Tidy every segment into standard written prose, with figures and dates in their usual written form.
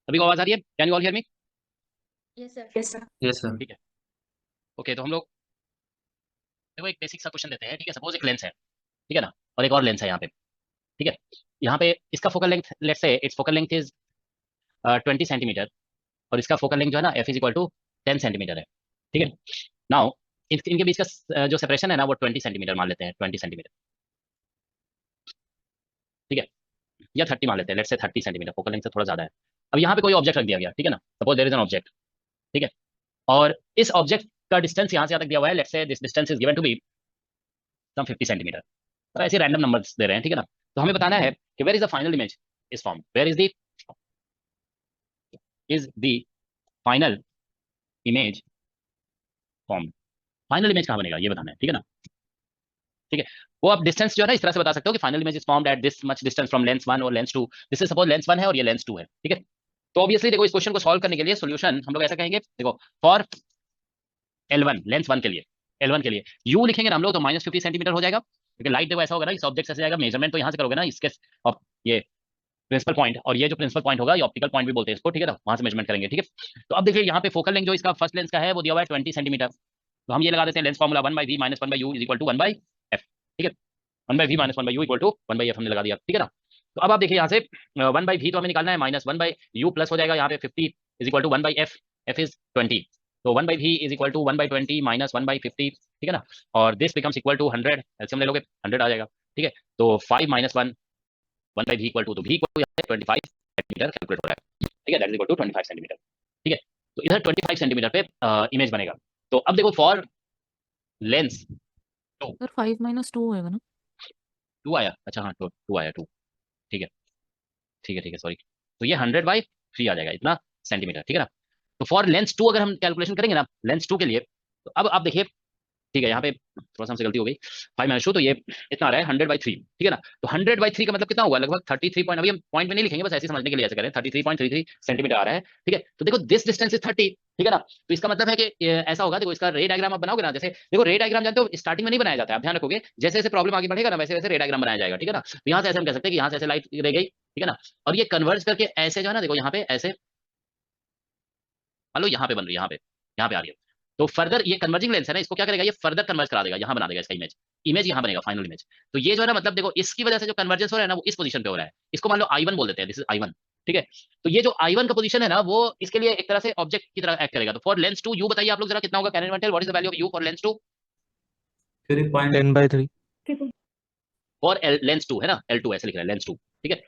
अभी को आवाज आ रही है? Can you all hear me? Yes sir. Yes sir. Yes sir. ठीक है। ओके, तो हम लोग देखो एक बेसिक सा क्वेश्चन देते हैं। ठीक है, सपोज एक लेंस है, ठीक है ना, और एक और लेंस है यहाँ पे। ठीक है, यहाँ पे इसका focal length, let's say its focal length is 20 centimetre, और इसका फोकल लेंथ जो है ना F is equal to 10 centimetre है। ठीक है, नाउ इनके बीच का जो सेपरेशन है ना वो 20 सेंटीमीटर मान लेते हैं, 20 सेंटीमीटर। ठीक है, या 30 मान लेते हैं, let's say 30 centimetre, focal length से थोड़ा ज्यादा है। अब यहाँ पे कोई ऑब्जेक्ट रख दिया गया, ठीक है ना, suppose there is an object. ठीक है, और इस ऑब्जेक्ट का डिस्टेंस यहाँ से यहाँ तक दिया हुआ है, let's say this distance is given to be some 50 centimetre. तो ऐसे रैंडम नंबर्स दे रहे हैं, ठीक है ना। तो हमें बताना है कि where is the final image is form, where is the final image form. Final image कहाँ बनेगा ये बताना है, ठीक है ना। ठीक है, वो आप डिस्टेंस जो है ना इस तरह से बता सकते हो कि final image is formed at this much distance from lens 1 और lens 2। This is suppose lens 1 है और ये लेंस 2 है। ठीक है, तो ऑब्वियसली देखो इस क्वेश्चन को सॉल्व करने के लिए सोल्यूशन हम लोग ऐसा कहेंगे, देखो फॉर L1 लेंस 1 के लिए, L1 के लिए यू लिखेंगे ना हम लोग तो -50 सेंटीमीटर हो जाएगा, क्योंकि लाइट देखो ऐसा होगा ना, इस ऑब्जेक्ट से जाएगा, मेजरमेंट तो यहाँ से करोगे ना इसके ये प्रिंसिपल पॉइंट, और ये जो प्रिंसिपल पॉइंट होगा ये ऑप्टिकल पॉइंट भी बोलते हैं इसको, ठीक है ना, वहां से मेजरमेंट करेंगे। ठीक है, तो अब देखिए यहाँ पे फोकल लेंथ जो इसका फर्स्ट लेंस का है वो दिया हुआ है 20 सेंटीमीटर। तो हम ये लगा देते हैं lens formula 1/v minus 1/u is equal to 1/f। ठीक है, 1/v minus 1/u equal to 1/f हमने लगा दिया, ठीक है ना। तो अब आप देखिए यहाँ से 1/v तो हमें निकालना है, माइनस 1/u प्लस हो जाएगा यहाँ पे 50 is equal to 1/f, f is 20। तो 1/v is equal to 1/20 minus 1/50, ठीक है ना, और this becomes equal to 100, LCM ले लोगे 100 आ जाएगा। ठीक है, तो 5 माइनस 1 1/v इक्वल टू, तो v equal to 25 centimetre calculate हो रहा है। ठीक है, that is equal to 25 centimetre. ठीक है, तो इधर 25 सेंटीमीटर पे इमेज बनेगा। तो अब देखो फॉर लेंस 2, सर 5 - 2 होएगा ना? 2 आया, अच्छा हाँ, 2 आया, 2। ठीक है, ठीक है, ठीक है, सॉरी। तो ये 100/3 आ जाएगा इतना सेंटीमीटर, ठीक है ना। तो फॉर लेंस 2 अगर हम कैलकुलेशन करेंगे ना लेंस 2 के लिए, तो अब आप देखिए, ठीक है, यहाँ पे थोड़ा सा हमसे गलती हो गई, 5 - 2 तो ये इतना आ रहा है 100/3, ठीक है ना। तो 100/3 का मतलब कितना हुआ, लगभग 33 पॉइंट, अभी हम पॉइंट में नहीं लिखेंगे, बस ऐसे समझने के लिए ऐसे करें, 33.33 सेंटीमीटर आ रहा है। ठीक है, तो देखो दिस डिस्टेंस इज 30, ठीक है ना। तो इसका मतलब है कि ऐसा होगा, देखो इसका रे डायग्राम आप बनाओगे ना, जैसे देखो रे डायग्राम जानते हो स्टार्टिंग में नहीं बनाया जाता है, आप ध्यान रखोगे, जैसे जैसे प्रॉब्लम आगे बढ़ेगा ना वैसे वैसे रे डायग्राम बनाया जाएगा, ठीक है ना। तो यहाँ से ऐसे हम कह सकते हैं कि यहाँ से ऐसे लाइट रह गई, ठीक है ना, और ये कन्वर्ज करके ऐसे जो है ना, देखो यहाँ पे ऐसे मान लो यहाँ पे बन रही है, यहाँ पे आ रही है। तो फर्दर ये कन्वर्जिंग लेंस है ना, इसको क्या करेगा, ये फर्दर कन्वर्ज करा देगा, यहाँ बना देगा इसका इमेज, इमेज यहाँ बनेगा फाइनल इमेज। तो ये जो है ना, मतलब देखो इसकी वजह से जो कन्वर्जेंस हो रहा है ना वो इस पोजीशन पे हो रहा है, इसको मान लो I1 बोल देते हैं, दिस इज I1। ठीक है, तो ये जो I1 का पोजीशन है ना वो इसके लिए एक तरह से ऑब्जेक्ट की तरह एक्ट करेगा। तो फॉर लेंस 2 यू बताइए आप लोग जरा कितना होगा, can anyone tell what is the value of U for lens 2? 10/3। For lens 2 है ना, L2 ऐसे लिख रहा है लेंस 2। ठीक है,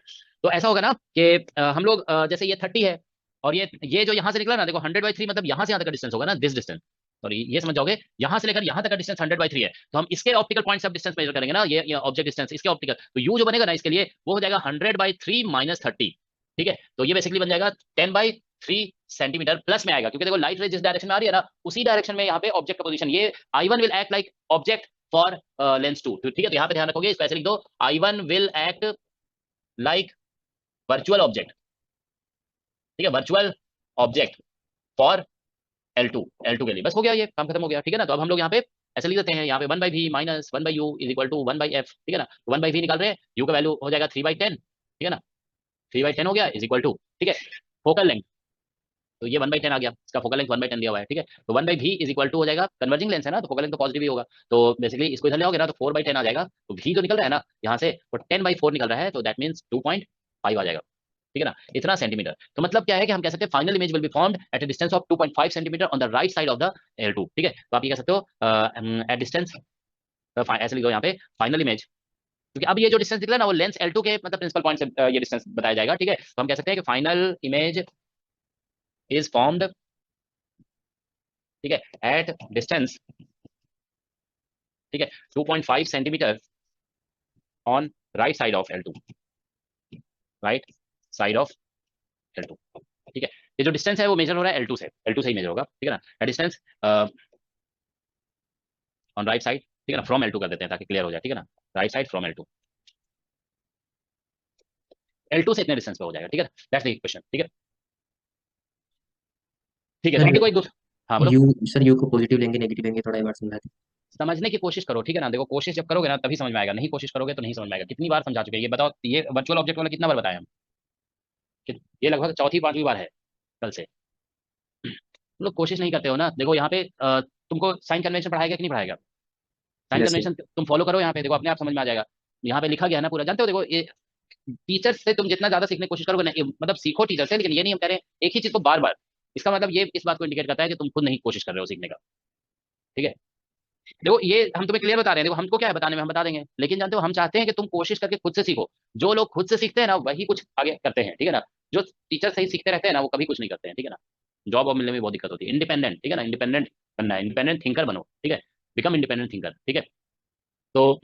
तो ऐसा होगा ना कि हम लोग जैसे ये 30 है, और ये जो यहाँ से निकला ना, देखो 100/3 मतलब यहाँ से यहाँ तक का डिस्टेंस होगा ना, दिस डिस्टेंस, सॉरी ये समझ जाओगे, यहाँ से लेकर यहाँ तक का डिस्टेंस 100/3 है। तो हम इसके ऑप्टिकल पॉइंट से डिस्टेंस मेजर करेंगे ना, ये ऑब्जेक्ट डिस्टेंस इसके ऑप्टिकल, तो यू जो बनेगा ना इसके लिए वो हो जाएगा 100/3 माइनस 30। ठीक है, तो ये बेसिकली बन जाएगा 10/3 सेंटीमीटर प्लस में आएगा, क्योंकि देखो लाइट रे जिस डायरेक्शन में आ रही है ना उसी डायरेक्शन में यहाँ पे ऑब्जेक्ट का पोजीशन, ये I1 will act like object for lens 2। ठीक है, तो यहाँ पे ध्यान रखोगे, इसको ऐसे लिख दो, I1 will act like virtual object, ठीक है, वर्चुअल ऑब्जेक्ट फॉर L2 के लिए, बस हो गया, ये काम खत्म हो गया। ठीक है ना, तो अब हम लोग यहाँ पे ऐसे लिख देते हैं, यहाँ पे 1/v minus 1/u is equal to 1/f। ठीक है ना, तो 1/v निकाल रहे हैं, u का वैल्यू हो जाएगा 3/10, ठीक है ना, 3/10 हो गया इज इक्वल टू, ठीक है, फोकल लेंथ, तो ये 1/10 आ गया, इसका फोकल लेंथ 1/10 दिया हुआ है। ठीक है, तो 1/v इज इक्वल टू हो जाएगा, कन्वर्जिंग लेंस है ना तो फोकल लेंथ तो पॉजिटिव ही होगा, तो बेसिकली इसको इधर ले आओगे ना तो 4/10 आ जाएगा। तो v जो निकल रहा है ना यहाँ से वो 10/4 निकल रहा है, तो दैट मीन्स 2.5 आ जाएगा। ठीक है ना, इतना सेंटीमीटर। तो मतलब क्या है कि हम कह सकते हैं final image will be formed eight a distance of 2.5 centimetre on the right side of the L2। ठीक है, तो आप ये कह सकते हो एट डिस्टेंस, ऐसे लिख दो यहाँ पे फाइनल इमेज, क्योंकि अब ये जो डिस्टेंस निकला ना वो लेंस L2 के मतलब प्रिंसिपल पॉइंट से ये डिस्टेंस बताया जाएगा। ठीक है, तो हम कह सकते हैं कि फाइनल इमेज इज फॉर्म्ड, ठीक है, एट डिस्टेंस, ठीक है, 2.5 centimetre on right side of L2, right side of L2। ठीक है, ये जो डिस्टेंस है वो मेजर हो रहा है L2 से ही मेजर होगा। ठीक है ना, डिस्टेंस ऑन राइट साइड, ठीक है ना, फ्रॉम L2 कर देते हैं ताकि क्लियर हो जाए। ठीक है ना, राइट साइड फ्रॉम L2 से इतने डिस्टेंस पे हो जाएगा। ठीक है, दैट्स द क्वेश्चन। ठीक है, ठीक है, तो सर अभी कोई हाँ बोलो, यू सर यू को पॉजिटिव लेंगे नेगेटिव लेंगे, थोड़ा एक बार समझा दें। समझने की कोशिश करो। ठीक है ना, देखो कोशिश जब करोगे ना तभी समझ में आएगा, नहीं कोशिश करोगे तो नहीं समझ में आएगा। कितनी बार समझा चुके हैं ये बताओ, ये वर्चुअल ऑब्जेक्ट वाला कितना बार बताया हम? ये लगभग चौथी पांचवी बार है कल से। तुम लोग कोशिश नहीं करते हो ना। देखो यहाँ पे तुमको साइन कन्वेंशन पढ़ाएगा कि नहीं पढ़ाएगा? Sign yes sir. कन्वेंशन तुम फॉलो करो, यहाँ पे देखो अपने आप समझ में आ जाएगा। यहाँ पे लिखा गया है ना पूरा, जानते हो? देखो ये टीचर से तुम जितना ज्यादा सीखने की कोशिश करोगे ना, मतलब सीखो टीचर से, लेकिन ये नहीं हम कह रहे हैं एक ही चीज को बार बार। इसका मतलब ये इस बात को इंडिकेट करता है कि तुम खुद नहीं कोशिश कर रहे हो सीखने का। ठीक है, देखो ये हम तुम्हें क्लियर बता रहे हैं। देखो हमको क्या है बताने में, हम बता देंगे, लेकिन जानते हो हम चाहते हैं कि तुम कोशिश करके खुद से सीखो। जो लोग खुद से सीखते हैं ना वही कुछ आगे करते हैं, ठीक है ना। जो टीचर से ही सीखते रहते हैं ना वो कभी कुछ नहीं करते हैं, ठीक है ना। जॉब और मिलने में बहुत दिक्कत होती है। इंडिपेंडेंट, ठीक है ना, इंडिपेंडेंट बनना है, इंडिपेंडेंट थिंकर बनो, ठीक है। बिकम इंडिपेंडेंट थिंकर, ठीक है। तो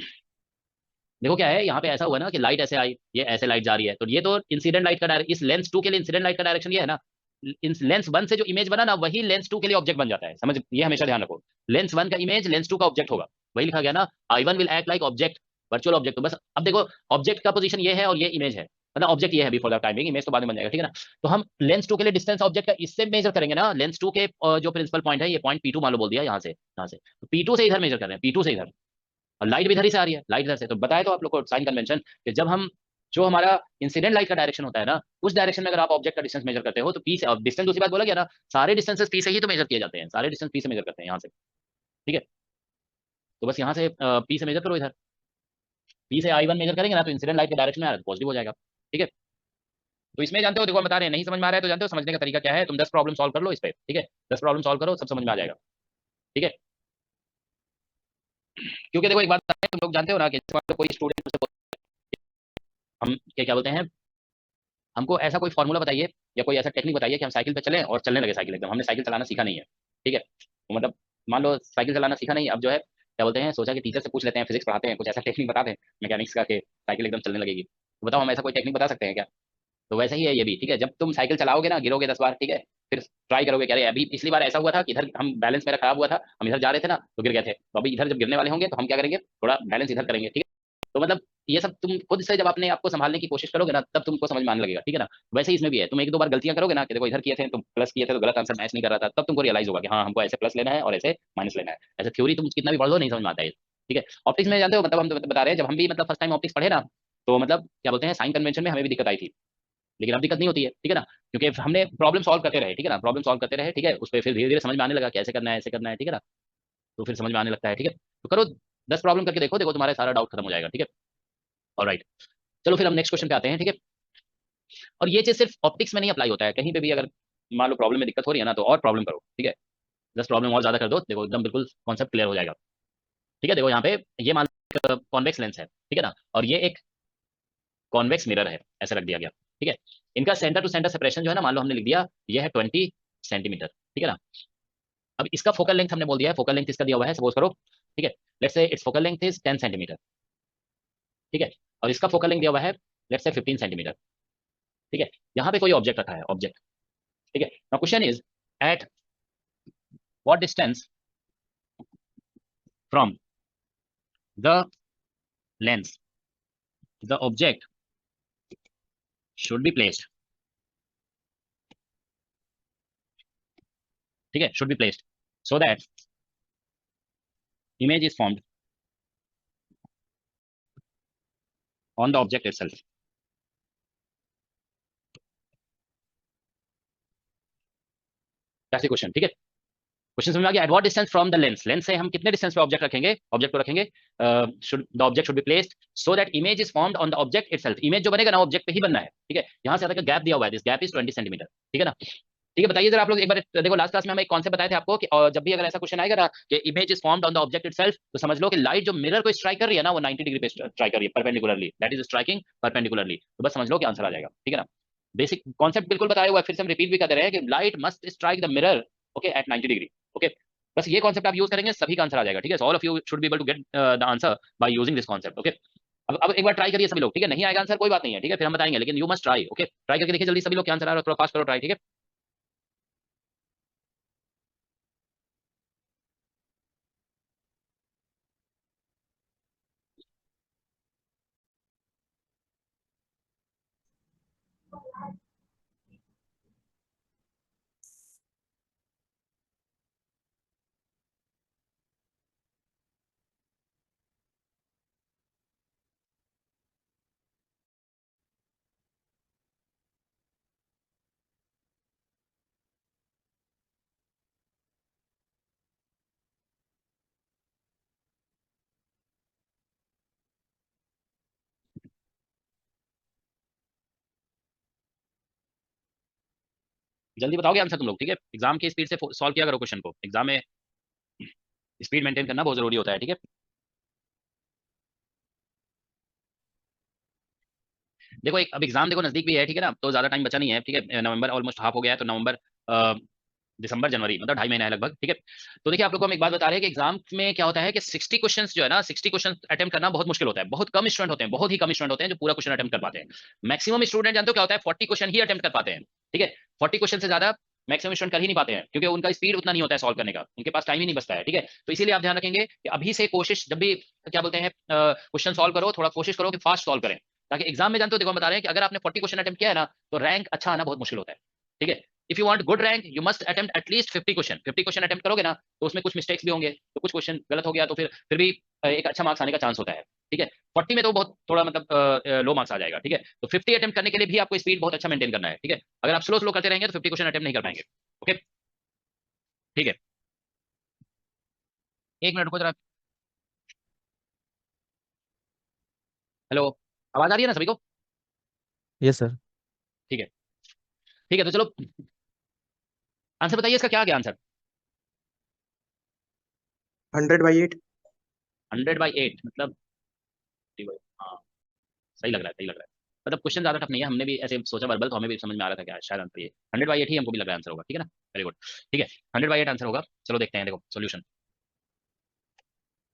देखो क्या है, यहाँ पे ऐसा हुआ ना कि लाइट ऐसे आई, ये ऐसे लाइट जा रही है, तो ये तो इंसिडेंट लाइट का डायरेक्शन, इस लेंस 2 के लिए इंसिडेंट लाइट का डायरेक्शन ये है ना। लेंस 1 से जो इमेज बना ना वही लेंस 2 के लिए ऑब्जेक्ट बन जाता है, समझ, ये हमेशा ध्यान रखो। लेंस 1 का इमेज लेंस 2 का ऑब्जेक्ट होगा। वही लिखा गया ना, I1 will act like object, virtual object. तो बस अब देखो, ऑब्जेक्ट का पोजीशन ये है और ये इमेज है, मतलब ऑब्जेक्ट ये है बिफोर द टाइमिंग, इमेज तो बाद में बन जाएगा, ठीक है ना। तो हम लेंस 2 के लिए डिस्टेंस ऑब्जेक्ट का इससे मेजर करेंगे ना। लेंस 2 के जो प्रिंसिपल पॉइंट है, ये पॉइंट P2 मान लो बोल दिया, यहाँ से तो P2 से इधर मेजर कर रहे हैं, P2 से इधर। और लाइट भी इधर ही से आ रही है, लाइट इधर से। तो बताए तो आप लोग को साइन कन्वेंशन कि जब हम, जो हमारा इंसिडेंट लाइट का डायरेक्शन होता है ना, उस डायरेक्शन में अगर आप ऑब्जेक्ट का डिस्टेंस मेजर करते हो तो पी से, अब डिस्टेंस दूसरी बात बोला गया ना, सारे डिस्टेंसेस पी से ही तो मेजर किए जाते हैं, सारे डिस्टेंस पी से मेजर करते हैं यहाँ से, ठीक है। तो बस यहाँ से पी से मेजर करो इधर, पी से I1 मेजर करेंगे ना तो इंसिडेंट लाइट के डायरेक्शन में आ रहा है, पॉजिटिव हो जाएगा, ठीक है। तो इसमें जानते हो, देखो हम बता रहे हैं, नहीं समझ में आ रहा है तो जानते हो समझने का तरीका क्या है, तुम 10 प्रॉब्लम सॉल्व कर लो इस पे, ठीक है। 10 प्रॉब्लम सॉल्व करो, सब समझ में आ जाएगा, ठीक है। क्योंकि देखो एक बात है, तुम लोग जानते हो ना कि कोई स्टूडेंट, हम क्या क्या बोलते हैं, हमको ऐसा कोई फॉर्मूला बताइए या कोई ऐसा टेक्निक बताइए कि हम साइकिल पे चलें और चलने लगे साइकिल एकदम। हमने साइकिल चलाना सीखा नहीं है, ठीक है। तो मतलब मान लो साइकिल चलाना सीखा नहीं, अब जो है क्या बोलते हैं, सोचा कि टीचर से पूछ लेते हैं, फिजिक्स पढ़ाते हैं, कुछ ऐसा टेक्निक बता दें मैकेनिक्स का कि साइकिल एकदम चलने लगेगी। तो बताओ हम ऐसा कोई टेक्निक बता सकते हैं क्या? तो वैसे ही है ये भी, ठीक है। जब तुम साइकिल चलाओगे ना, गिरोगे 10 बार, ठीक है, फिर ट्राई करोगे कि अरे अभी पिछली बार ऐसा हुआ था कि इधर हम बैलेंस मेरा खराब हुआ था, हम इधर जा रहे थे ना तो गिर गए थे, तो अभी इधर जब गिरने वाले होंगे तो हम क्या करेंगे, थोड़ा बैलेंस इधर करेंगे, ठीक है। तो मतलब ये सब तुम खुद से जब अपने आप को संभालने की कोशिश करोगे ना तब तुमको समझ में आने लगेगा, ठीक है ना। वैसे ही इसमें भी है, तुम एक दो बार गलतियां करोगे ना कि देखो इधर किए थे तुम प्लस किए थे तो गलत आंसर मैच नहीं कर रहा था, तब तुमको रियलाइज होगा कि हाँ हमको ऐसे प्लस लेना है और ऐसे माइनस लेना है। ऐसे थ्योरी तुम कितना भी पढ़ लो नहीं समझ में आता है, ठीक है। ऑप्टिक्स में जानते हो, मतलब हम तो बता रहे हैं, जब हम भी मतलब फर्स्ट टाइम ऑप्टिक्स पढ़े ना, तो मतलब क्या बोलते हैं, साइन कन्वेंशन में हमें भी दिक्कत आई थी, लेकिन अब दिक्कत नहीं होती है, ठीक है ना। क्योंकि हमने प्रॉब्लम सॉल्व करते रहे, ठीक है ना, प्रॉब्लम सॉल्व करते रहे, ठीक है। उस पर फिर धीरे धीरे समझ में आने लगा कैसे करना है, ऐसे करना है, ठीक है ना। तो फिर समझ में आने लगता है, ठीक है। तो करो, 10 प्रॉब्लम करके देखो, देखो तुम्हारा सारा डाउट खत्म हो जाएगा, ठीक है। ऑलराइट, चलो फिर हम नेक्स्ट क्वेश्चन पे आते हैं, ठीक है। और ये चीज सिर्फ ऑप्टिक्स में नहीं अप्लाई होता है, कहीं पे भी अगर मान लो प्रॉब्लम में दिक्कत हो रही है ना तो और प्रॉब्लम करो, ठीक है। 10 प्रॉब्लम और ज्यादा कर दो, देखो एकदम बिल्कुल कॉन्सेप्ट क्लियर हो जाएगा, ठीक है। देखो यहाँ पे ये मान लो कॉन्वेक्स लेंस है, ठीक है ना, और ये एक कॉन्वेक्स मिरर है, ऐसे रख दिया गया, ठीक है। इनका सेंटर टू सेंटर सेपरेशन जो है ना, मान लो हमने लिख दिया ये है 20 सेंटीमीटर, ठीक है ना। अब इसका फोकल लेंथ हमने बोल दिया है, फोकल लेंथ इसका दिया हुआ है, सपोज करो, ठीक है। Let's say its focal length is 10 centimetre, ठीक है। और इसका फोकल लेंथ दिया हुआ है लेट्स से 15 सेंटीमीटर, ठीक है। यहाँ पे कोई ऑब्जेक्ट रखा है, ऑब्जेक्ट, ठीक है। Now question is at what distance from the lens the object should be placed, ठीक है, should be placed so that image is formed on the object itself. कैसे क्वेश्चन, ठीक है। क्वेश्चन समझ में आ गया? At what distance from the lens, lens से हम कितने डिस्टेंस पे ऑब्जेक्ट रखेंगे, ऑब्जेक्ट को रखेंगे, should the object should B placed so that image is formed on the object itself. Image जो बनेगा ना ऑब्जेक्ट पे ही बनना है, ठीक है। यहाँ से तक गैप दिया हुआ है, दिस गैप इज 20 सेंटीमीटर, ठीक है ना। ठीक है, बताइए जरा आप लोग एक बार, देखो लास्ट क्लास में हम एक कॉन्सेप्ट बताए थे आपको कि जब भी अगर ऐसा क्वेश्चन आएगा ना कि image is formed on the object itself, तो समझ लो कि लाइट जो मिरर को स्ट्राइक कर रही है ना वो 90 डिग्री पे स्ट्राइक कर रही है, perpendicularly, that is striking perpendicularly. तो बस समझ लो कि आंसर आ जाएगा, ठीक है ना। बेसिक कॉन्सेप्ट बिल्कुल बताया हुआ है, फिर से हम रिपीट भी कर दे रहे हैं कि light must strike the mirror, okay, at 90 degree, okay. बस ये कॉन्सेप्ट आप यूज करेंगे, सभी का आंसर आ जाएगा, ठीक है। All of you should be able to get the answer by using this concept, okay. अब एक बार ट्राई करिए सभी लोग, ठीक है। नहीं आएगा आंसर कोई बात नहीं है, ठीक है, फिर हम बताएंगे, लेकिन you must try, okay. Try करके देखिए जल्दी सभी लोग क्या आंसर आ रहा है, थोड़ा फास्ट करो ट्राई, ठीक है। जल्दी बताओगे आंसर तुम लोग, ठीक है। एग्जाम की स्पीड से सॉल्व किया करो क्वेश्चन को, एग्जाम में स्पीड मेंटेन करना बहुत जरूरी होता है, ठीक है। देखो एक अब एग्जाम देखो नजदीक भी है, ठीक है ना, तो ज्यादा टाइम बचा नहीं है, ठीक है। नवंबर ऑलमोस्ट हाफ हो गया है, तो नवंबर दिसंबर जनवरी मतलब 2.5 महीना है लगभग, ठीक है। तो देखिए आप लोग को हम एक बात बता रहे हैं कि एग्जाम में क्या होता है कि 60 क्वेश्चंस जो है ना, 60 क्वेश्चन अटेम्प्ट करना बहुत मुश्किल होता है। बहुत कम स्टूडेंट होते हैं, बहुत ही कम स्टूडेंट होते हैं जो पूरा क्वेश्चन अटेम्प्ट कर पाते हैं। मैक्सिमम स्टूडेंट जानते हो क्या होता है, 40 क्वेश्चन ही अटेम्प्ट कर पाते हैं, ठीक है। 40 क्वेश्चन से ज्यादा मैक्सिमम स्टूडेंट कर ही नहीं पाते हैं, क्योंकि उनका स्पीड उतना नहीं होता है सॉल्व करने का, उनके पास टाइम ही नहीं बचता है, ठीक है। तो इसीलिए आप ध्यान रखेंगे कि अभी से कोशिश, जब भी क्या बोलते हैं क्वेश्चन सॉल्व करो, थोड़ा कोशिश करो कि फास्ट सॉल्व करें, ताकि एग्जाम में जानते हो, देखो हम बता रहे हैं कि अगर आपने 40 क्वेश्चन अटेम्प्ट किया है ना, तो रैंक अच्छा आना बहुत मुश्किल होता है, ठीक है। If you want good rank you must attempt at least 50 question. 50 question attempt करोगे ना, तो उसमें कुछ मिस्टेक्स भी होंगे, तो कुछ क्वेश्चन गलत हो गया तो फिर भी एक अच्छा मार्क्स आने का चांस होता है, ठीक है। 40 में तो बहुत थोड़ा मतलब लो मार्क्स आ जाएगा, ठीक है। तो 50 अटेम्प्ट करने के लिए भी आपको स्पीड बहुत अच्छा मेंटेन करना है, ठीक है। अगर आप स्लो स्लो करते रहेंगे तो 50 क्वेश्चन अटेम्प्ट नहीं कर पाएंगे, ओके, ठीक है। एक मिनट रुको जरा। हेलो, आवाज आ रही है ना सभी को? Yes sir. ठीक है, ठीक है, तो चलो आंसर बताइए, इसका क्या आ गया आंसर? 100/8। 100/8 मतलब, हाँ, सही लग रहा है, सही लग रहा है। मतलब क्वेश्चन ज्यादा टफ नहीं है, हमने भी ऐसे सोचा वर्बल, तो हमें भी समझ में आ रहा था क्या शायद आंसर ये 100/8 ही हमको भी लग रहा है आंसर होगा, ठीक है ना। वेरी गुड, ठीक है, 100/8 आंसर होगा। चलो देखते हैं, देखो सोल्यूशन,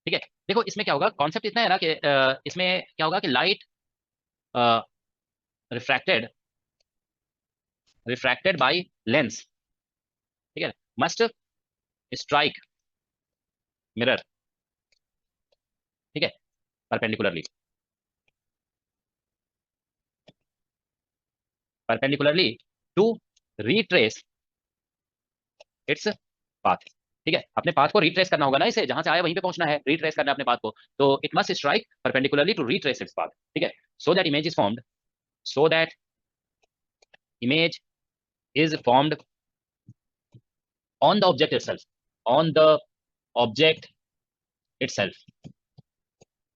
ठीक है। देखो इसमें क्या होगा, कॉन्सेप्ट इतना है ना कि इसमें क्या होगा कि light refracted refracted by lens, ठीक है, मस्ट स्ट्राइक मिरर, ठीक है, perpendicularly, perpendicularly to retrace its path, ठीक है। अपने पाथ को रिट्रेस करना होगा ना, इसे जहां से आया वहीं पे पहुंचना है, रिट्रेस करना है अपने पाथ को, तो it must strike perpendicularly to retrace its path, ठीक है। So that image is formed, so that image is formed on the object itself, on the object itself.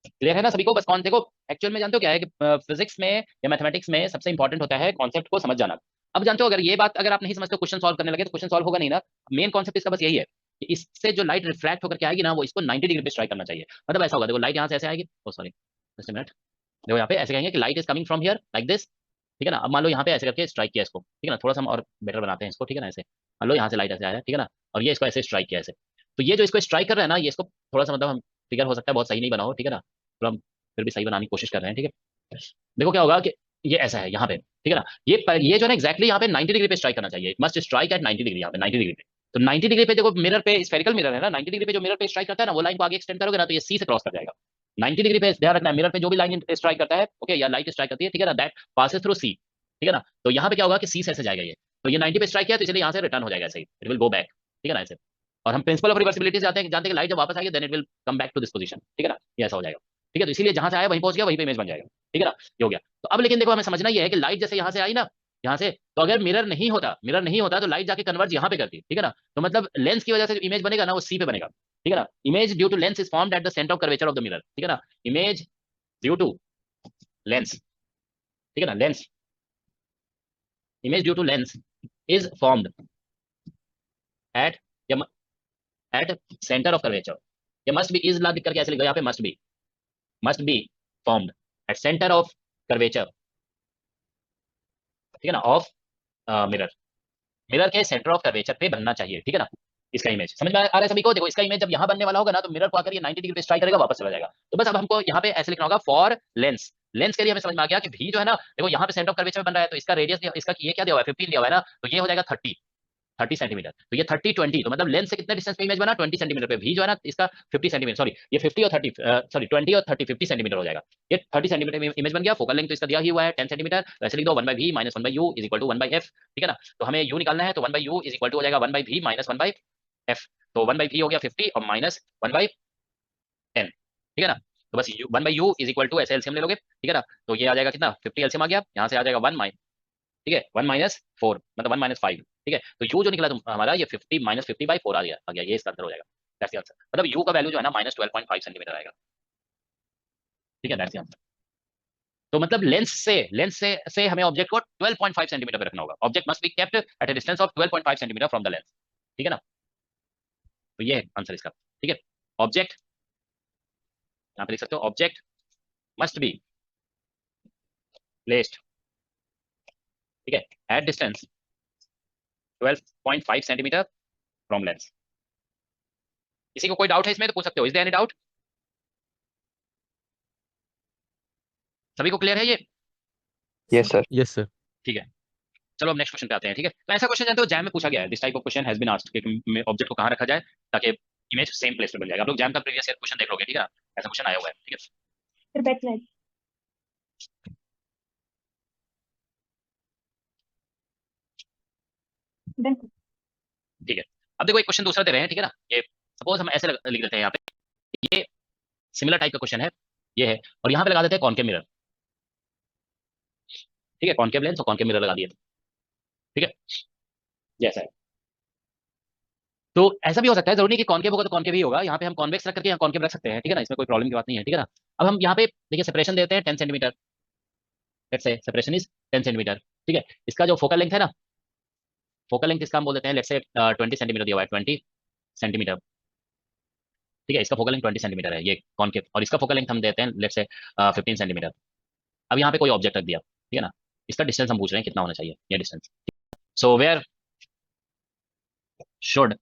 Clear है ना सभी को? बस कौन देखो, एक्चुअल में जानते हो क्या है कि फिजिक्स में या मैथमेटिक्स में सबसे इंपॉर्टेंट होता है कॉन्सेप्ट को समझ जाना। अब जानते हो अगर ये बात अगर आप नहीं समझते क्वेश्चन सॉल्व करने लगे तो क्वेश्चन सॉल्व होगा नहीं ना। मेन कॉन्सेप्ट इसका बस यही है कि इससे जो लाइट रिफ्रैक्ट होकर के आएगी ना, वो इसको 90 डिग्री पे स्ट्राइक करना चाहिए। मतलब ऐसा होगा, देखो लाइट यहाँ से ऐसे आएगी, ओ सॉरी जस्ट अ मिनट, देखो यहाँ पे ऐसे कहेंगे कि light is coming from here like this, ठीक है ना। अब मान लो यहाँ पे ऐसे करके स्ट्राइक किया इसको, ठीक है ना, थोड़ा सा हम और बेटर बनाते हैं इसको, ठीक है ना। ऐसे मान लो यहाँ से लाइट ऐसे आया, ठीक है ना, और ये इसको ऐसे स्ट्राइक किया ऐसे, तो ये जो इसको स्ट्राइक कर रहा है ना, ये इसको थोड़ा सा मतलब हम फिगर हो सकता है बहुत सही नहीं बनाओ, ठीक है ना, थोड़ा हम फिर भी सही बनाने की कोशिश कर रहे हैं, ठीक है। देखो क्या होगा कि ये ऐसा है यहाँ पे, ठीक है ना, ये जो है ना एक्जैक्टली यहाँ पे 90 डिग्री पे स्ट्राइक करना चाहिए, मस्ट स्ट्राइक एट 90 डिग्री, यहाँ पे 90 डिग्री पे। तो 90 डिग्री पे देखो मिरर पे, स्फेरिकल मिरर है ना, 90 डिग्री पे जो मिरर पे स्ट्राइक करता है ना, वो लाइन को आगे एक्सटेंड करोगे ना तो ये सी से क्रॉस कर जाएगा। 90 डिग्री पे ध्यान रखना है, मिरर पे जो भी लाइन स्ट्राइक करता है, ओके, या लाइट स्ट्राइक करती है, ठीक है ना, दैट पासेस थ्रू सी, ठीक है ना। तो यहाँ पे क्या होगा कि सी से ऐसे जाएगा ये, तो ये 90 पे स्ट्राइक किया तो इसलिए यहाँ से रिटर्न हो जाएगा ऐसे ही, इट विल गो बैक, ठीक है ना, ऐसे। और हम प्रिंसिपल ऑफ रिवर्सिबिलिटी से जानते हैं कि लाइट जब वापस आएगी then it will come back to this position, ठीक है ना, ये ऐसा हो जाएगा, ठीक है। तो इसीलिए जहां से आया वहीं पहुंच गया, वहीं पे इमेज बन जाएगा, ठीक है ना, ये हो गया। तो अब लेकिन देखो हमें समझना ये है कि लाइट जैसे यहाँ से आई ना, यहाँ से, तो अगर मिरर नहीं होता तो लाइट जाके कन्वर्ज यहाँ पे करती, ठीक है ना। तो मतलब लेंस की वजह से जो इमेज बनेगा ना वो सी पे बनेगा, ठीक है ना। Image due to lens is formed at the centre of curvature of the mirror, ठीक है ना। इमेज ड्यू टू लेंस, ठीक है ना, lens, image due to lens is formed at at centre of curvature. ये मस्ट बी इज ला दिख करके ऐसे लिखा, यहाँ पे must be formed at centre of curvature, ठीक है ना, ऑफ मिरर, मिरर के सेंटर ऑफ कर्वेचर पे बनना चाहिए, ठीक है ना। इसका इमेज समझ में आ रहा है सभी को? देखो इसका इमेज जब यहाँ बनने वाला होगा ना, तो मिरर को आकर ये 90 डिग्री पे स्ट्राइक करेगा, वापस चला जाएगा। तो बस अब हमको यहाँ पे ऐसे लिखना होगा फॉर लेंस, लेंस के लिए हमें समझ में आ गया कि भी जो है ना, देखो यहाँ पे सेंटर ऑफ कर्वेचर बन रहा है, तो इसका रेडियस, इसका ये क्या दिया हुआ है, 15 दिया हुआ है ना, तो ये हो जाएगा 30 सेंटीमीटर। तो ये 30 20, तो मतलब लेंस से कितने डिस्टेंस पे इमेज बना, 20 सेंटीमीटर पे। भी जो है ना इसका 50 सेंटीमीटर, सॉरी ये 50 और 30, सॉरी 20 और 30, 50 सेंटीमीटर हो जाएगा। ये 30 सेंटीमीटर में इमेज बन गया। फोकल लेंथ तो इसका दिया ही हुआ है 10 सेंटीमीटर, तो ऐसे लिख दो 1/v minus 1/u is equal to 1/f, ठीक है ना। तो हमें u निकालना है, तो 1/u इज इक्वल टू हो जाएगा 1/v माइनस 1/f, तो 1/v हो गया 50 और माइनस 1/10, ठीक है ना। तो बस 1/u इज इक्वल टू ऐसे एलसीएम ले लोगे, ठीक है ना। तो ये आ जाएगा कितना, 50 एलसीएम आ गया, यहाँ से आ जाएगा 1 माइनस, ठीक है, 1 - 4 मतलब 1 - 5, ठीक है। तो यू जो निकला हमारा ये 50 - 50/4 आ गया, ये इसका आंसर हो जाएगा, दैट्स द आंसर। मतलब यू का वैल्यू जो है ना -12.5 सेंटीमीटर आएगा, ठीक है, दैट्स द आंसर। तो मतलब लेंस से हमें ऑब्जेक्ट को 12.5 सेंटीमीटर पे रखना होगा. Object must be kept at a distance of 12.5 centimetre from the lens. ठीक है ना. तो ये है आंसर इसका. ठीक है. ऑब्जेक्ट यहाँ पे लिख सकते हो, ऑब्जेक्ट मस्ट बी प्लेस्ड, ठीक है, at distance 12.5 centimetre from lens. किसी को कोई डाउट है इसमें तो पूछ सकते हो. Is there any doubt? सभी को क्लियर है ये? Yes sir. Yes sir. ठीक है. चलो अब नेक्स्ट क्वेश्चन पे आते हैं. ठीक है. तो ऐसा क्वेश्चन जानते हो जैम में पूछा गया है. This type of question has been asked कि ऑब्जेक्ट को कहां रखा जाए ताकि इमेज सेम प्लेस पे बन जाएगा. आप लोग जैम का प्रीवियस ईयर क्वेश्चन देख लोगे. ठीक है. ऐसा क्वेश्चन आया हुआ है. ठीक है. फिर बैकलाइट डन. ठीक है. अब देखो एक क्वेश्चन दूसरा दे रहे हैं. ठीक है ना. ये सपोज हम ऐसे लिख देते हैं यहाँ पे. ये सिमिलर टाइप का क्वेश्चन है. ये है. और यहाँ पे लगा देते हैं कॉनकेव मिरर. ठीक है. कॉनकेव लेंस और कॉनकेव मिरर लगा दिए. ठीक है. जैसा है. तो ऐसा भी हो सकता है. जरूरी नहीं कि कॉनकेव होगा तो कॉनकेव ही होगा. यहाँ पे हम कॉन्वेक्स रख करके यहाँ कॉनकेव रख सकते हैं. ठीक है ना. इसमें कोई प्रॉब्लम की बात नहीं है. ठीक है ना. अब हम यहाँ पे देखिए सेपरेशन देते हैं 10 centimetre. Let's say separation is 10 centimetre. ठीक है. इसका जो फोकल लेंथ है ना, फोकल लेंथ इसका हम बोल देते हैं लेट्स से 20 सेंटीमीटर दिया हुआ है. 20 सेंटीमीटर. ठीक है. इसका फोकल लेंथ 20 सेंटीमीटर है ये कॉनकेव. और इसका फोकल लेंथ हम देते हैं लेट्स से 15 सेंटीमीटर. अब यहाँ पे कोई ऑब्जेक्ट रख दिया. ठीक है ना. इसका डिस्टेंस हम पूछ रहे हैं कितना होना चाहिए ये distance. So where should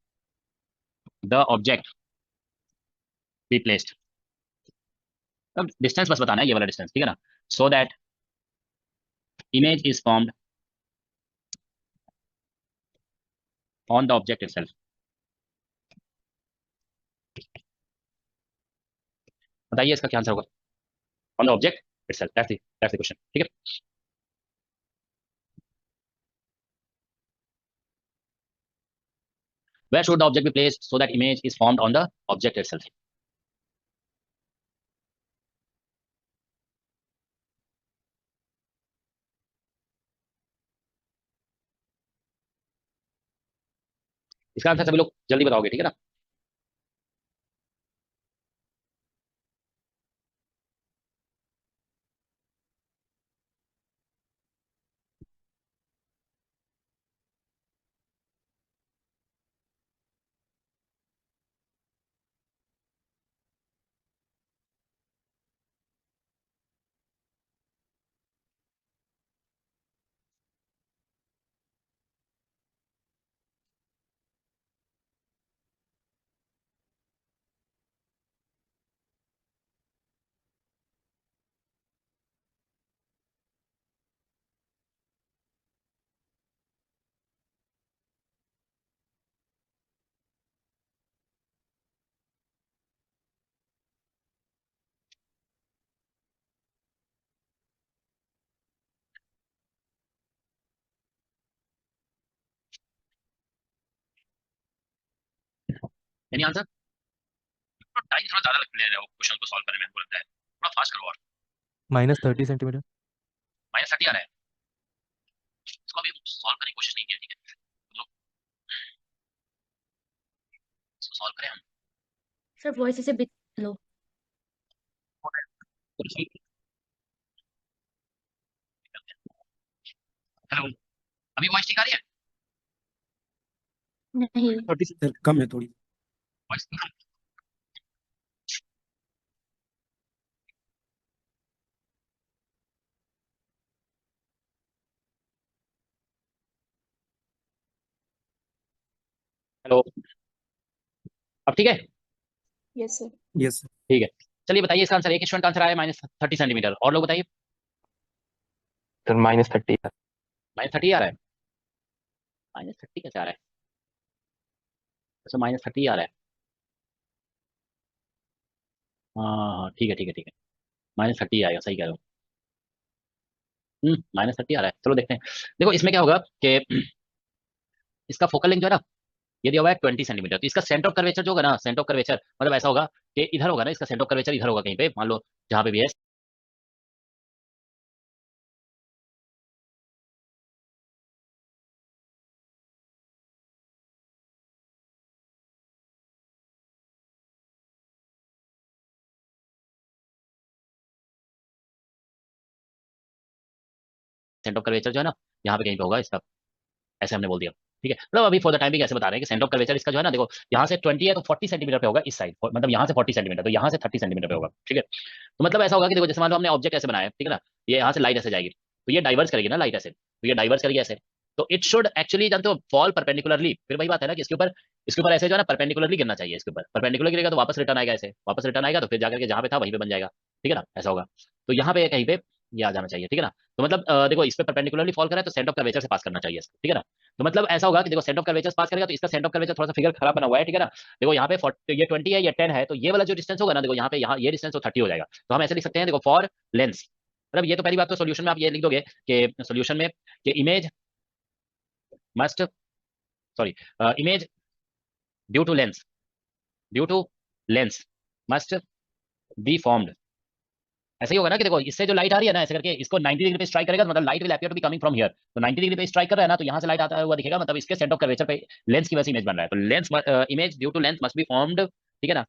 the object be placed. अब डिस्टेंस बस बताना है, ये वाला डिस्टेंस. ठीक है ना. So that image is formed on the object itself. बताइए इसका क्या आंसर होगा. On the object itself. That's the question. ठीक है. Where should the object be placed so that image is formed on the object itself? इसका answer सभी लोग जल्दी बताओगे. ठीक है ना. Any answer? टाइम थोड़ा ज्यादा ले रहे हो क्वेश्चन को सॉल्व करने में. हमको लगता है थोड़ा फास्ट करो. और -30 सेंटीमीटर. -30 आ रहा है. इसको अभी सॉल्व करने की कोशिश नहीं की है. ठीक है. हम लोग इसको सॉल्व करें हम. सर वॉइस से बिट लो. हेलो. अभी वॉइस ठीक आ रही है? नहीं. 30 सर कम है थोड़ी. वॉइस. हेलो. अब ठीक है. Yes sir. यस ठीक है. चलिए बताइए इसका आंसर. एक स्टूडेंट का आंसर आया -30 सेंटीमीटर. और लोग बताइए. सर -30 -30 आ रहा है. -30 कैसे आ रहा है? अच्छा -30 आ रहा है. हाँ ठीक है ठीक है ठीक है. -30 आएगा. सही कह रहे हो. -30 आ रहा है. चलो देखते हैं. देखो इसमें क्या होगा कि इसका फोकल लेंथ जो है ना, ये दिया हुआ है 20 सेंटीमीटर. तो इसका सेंटर ऑफ कर्वेचर जो होगा ना, सेंटर ऑफ कर्वेचर मतलब ऐसा होगा कि इधर होगा ना. इसका सेंटर ऑफ कर्वेचर इधर होगा कहीं पे, मान लो जहां पे भी है. सेंटर ऑफ कर्वेचर जो है ना यहाँ पे कहीं पे होगा इसका, ऐसे हमने बोल दिया। ठीक है, मतलब अभी फॉर द टाइम भी ऐसे बता रहे हैं कि सेंटर ऑफ कर्वेचर इसका जो है ना, देखो यहाँ से 20 है तो 40 सेंटीमीटर पे होगा इस साइड, मतलब यहाँ से 40 सेंटीमीटर, तो यहाँ से 30 सेंटीमीटर पे होगा। ठीक है, तो मतलब ऐसा होगा कि देखो जैसे मान लो हमने ऑब्जेक्ट ऐसे बनाया है, ठीक है ना, ये यहाँ से लाइट ऐसे जाएगी तो ये डाइवर्स करेगी ना लाइट ऐसे, तो ये डाइवर्स करेगी ऐसे, तो इट शुड एक्चुअली जानते हो फॉल परपेंडिकुलरली। फिर वही बात है ना कि इसके ऊपर ऐसे जो है ना परपेंडिकुलरली गिरना चाहिए, इसके ऊपर परपेंडिकुलर गिरेगा तो वापस रिटर्न आएगा, ऐसे वापस रिटर्न आएगा तो फिर जाकर के जहाँ पे था वहीं पे बन जाएगा। ठीक है ना, ऐसा होगा। तो यहाँ पे कहीं पे ये आ जाना चाहिए। ठीक है ना, तो मतलब देखो इस पे परपेंडिकुलरली फॉल करा है तो सेंटर ऑफ कर्वेचर से पास करना चाहिए इसको। ठीक है ना, तो मतलब ऐसा होगा कि देखो सेंटर ऑफ कर्वेचर पास करेगा तो इसका सेंटर ऑफ कर्वेचर थोड़ा सा फिगर खराब बना हुआ है। ठीक है ना, देखो यहाँ पे 40 ये 20 है, ये 10 है, तो ये वाला जो डिस्टेंस होगा ना, देखो यहाँ पे यहाँ ये डिस्टेंस तो 30 हो जाएगा। तो हम ऐसे लिख सकते हैं, देखो फॉर लेंस, मतलब ये तो पहली बात तो सोल्यूशन में आप ये लिख दोगे कि सोल्यूशन में कि image must, sorry, image due to lens, due to lens must be formed. ऐसे ही होगा ना कि देखो इससे जो लाइट आ रही है ना ऐसे करके इसको 90 डिग्री पे स्ट्राइक करेगा, तो मतलब light will appear to be coming from here, तो 90 डिग्री पे स्ट्राइक कर रहा है ना, तो यहाँ से लाइट आता हुआ दिखेगा, मतलब इसके सेंटर ऑफ कर्वेचर पे लेंस की वजह से इमेज बन रहा है। तो lens image due to lens must be formed, ठीक है ना,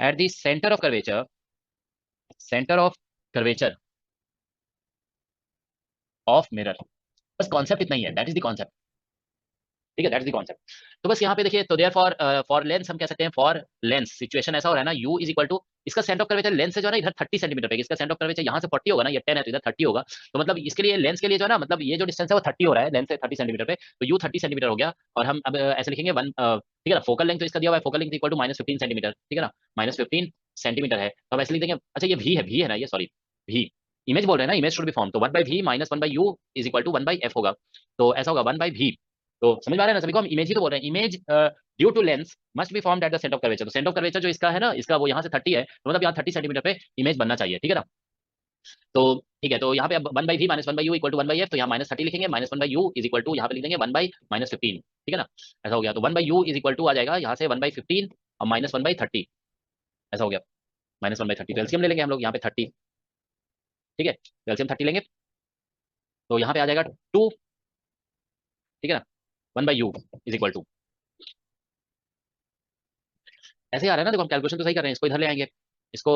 at the centre of curvature, centre of curvature of mirror. बस कॉन्सेप्ट इतना ही है, दैट इज द कॉन्सेप्ट। ठीक है, दैट्स द कॉन्सेप्ट। तो बस यहाँ पे देखिए, तो देयर फॉर लेंस हम कह सकते हैं, फॉर लेंस सिचुएशन ऐसा हो रहा है ना, u इज इक्वल टू इसका सेंटर ऑफ कर्वेचर लेंस से जो है ना इधर 30 सेंटीमीटर पे, इसका सेंटर ऑफ कर्वेचर यहाँ से 40 होगा ना, ये 10 है तो इधर 30 होगा, तो मतलब इसके लिए लेंस के लिए जो है ना, मतलब ये जो डिस्टेंस है वो 30 हो रहा है लेंस से 30 सेंटीमीटर पे, तो u 30 सेंटीमीटर हो गया। और हम अब ऐसे लिखेंगे वन, ठीक है ना, फोकल लेंथ तो इसका दिया हुआ है, focal length equal to -15 centimetre. ठीक है ना, -15 सेंटीमीटर है, तो हम ऐसे लिख देंगे, अच्छा ये v है ना, ये सॉरी v, इमेज बोल रहे हैं ना, इमेज शुड बी फॉर्म, तो 1/v minus 1/u is equal to 1/f होगा, तो ऐसा होगा 1/v। तो समझ में आ रहा है ना सभी को, हम इमेज ही तो बोल रहे हैं, image due to lens must be formed at the centre of curvature, तो सेंटर ऑफ कर्वेचर जो इसका है ना, इसका वो यहाँ से 30 है, तो मतलब यहाँ 30 सेंटीमीटर पे इमेज बनना चाहिए। ठीक है ना, तो ठीक है, तो यहाँ पे अब 1/v minus 1/u equal to 1/f, तो यहाँ -30 लिखेंगे, -1/u इज इक्वल टू यहाँ पे लिख देंगे 1/-15। ठीक है ना, ऐसा हो गया, तो 1/u इज इक्वल टू आ जाएगा यहाँ से 1/15 और -1/30, ऐसा हो गया, -1/30, तो एलसीएम ले लेंगे हम लोग यहाँ पे 30। ठीक है, तो एलसीएम 30 लेंगे, तो यहाँ पे आ जाएगा 2। ठीक है ना, 1/u इज इक्वल टू, ऐसे ही आ रहा है ना, देखो हम कैलकुलेशन तो सही कर रहे हैं, इसको इधर ले आएंगे, इसको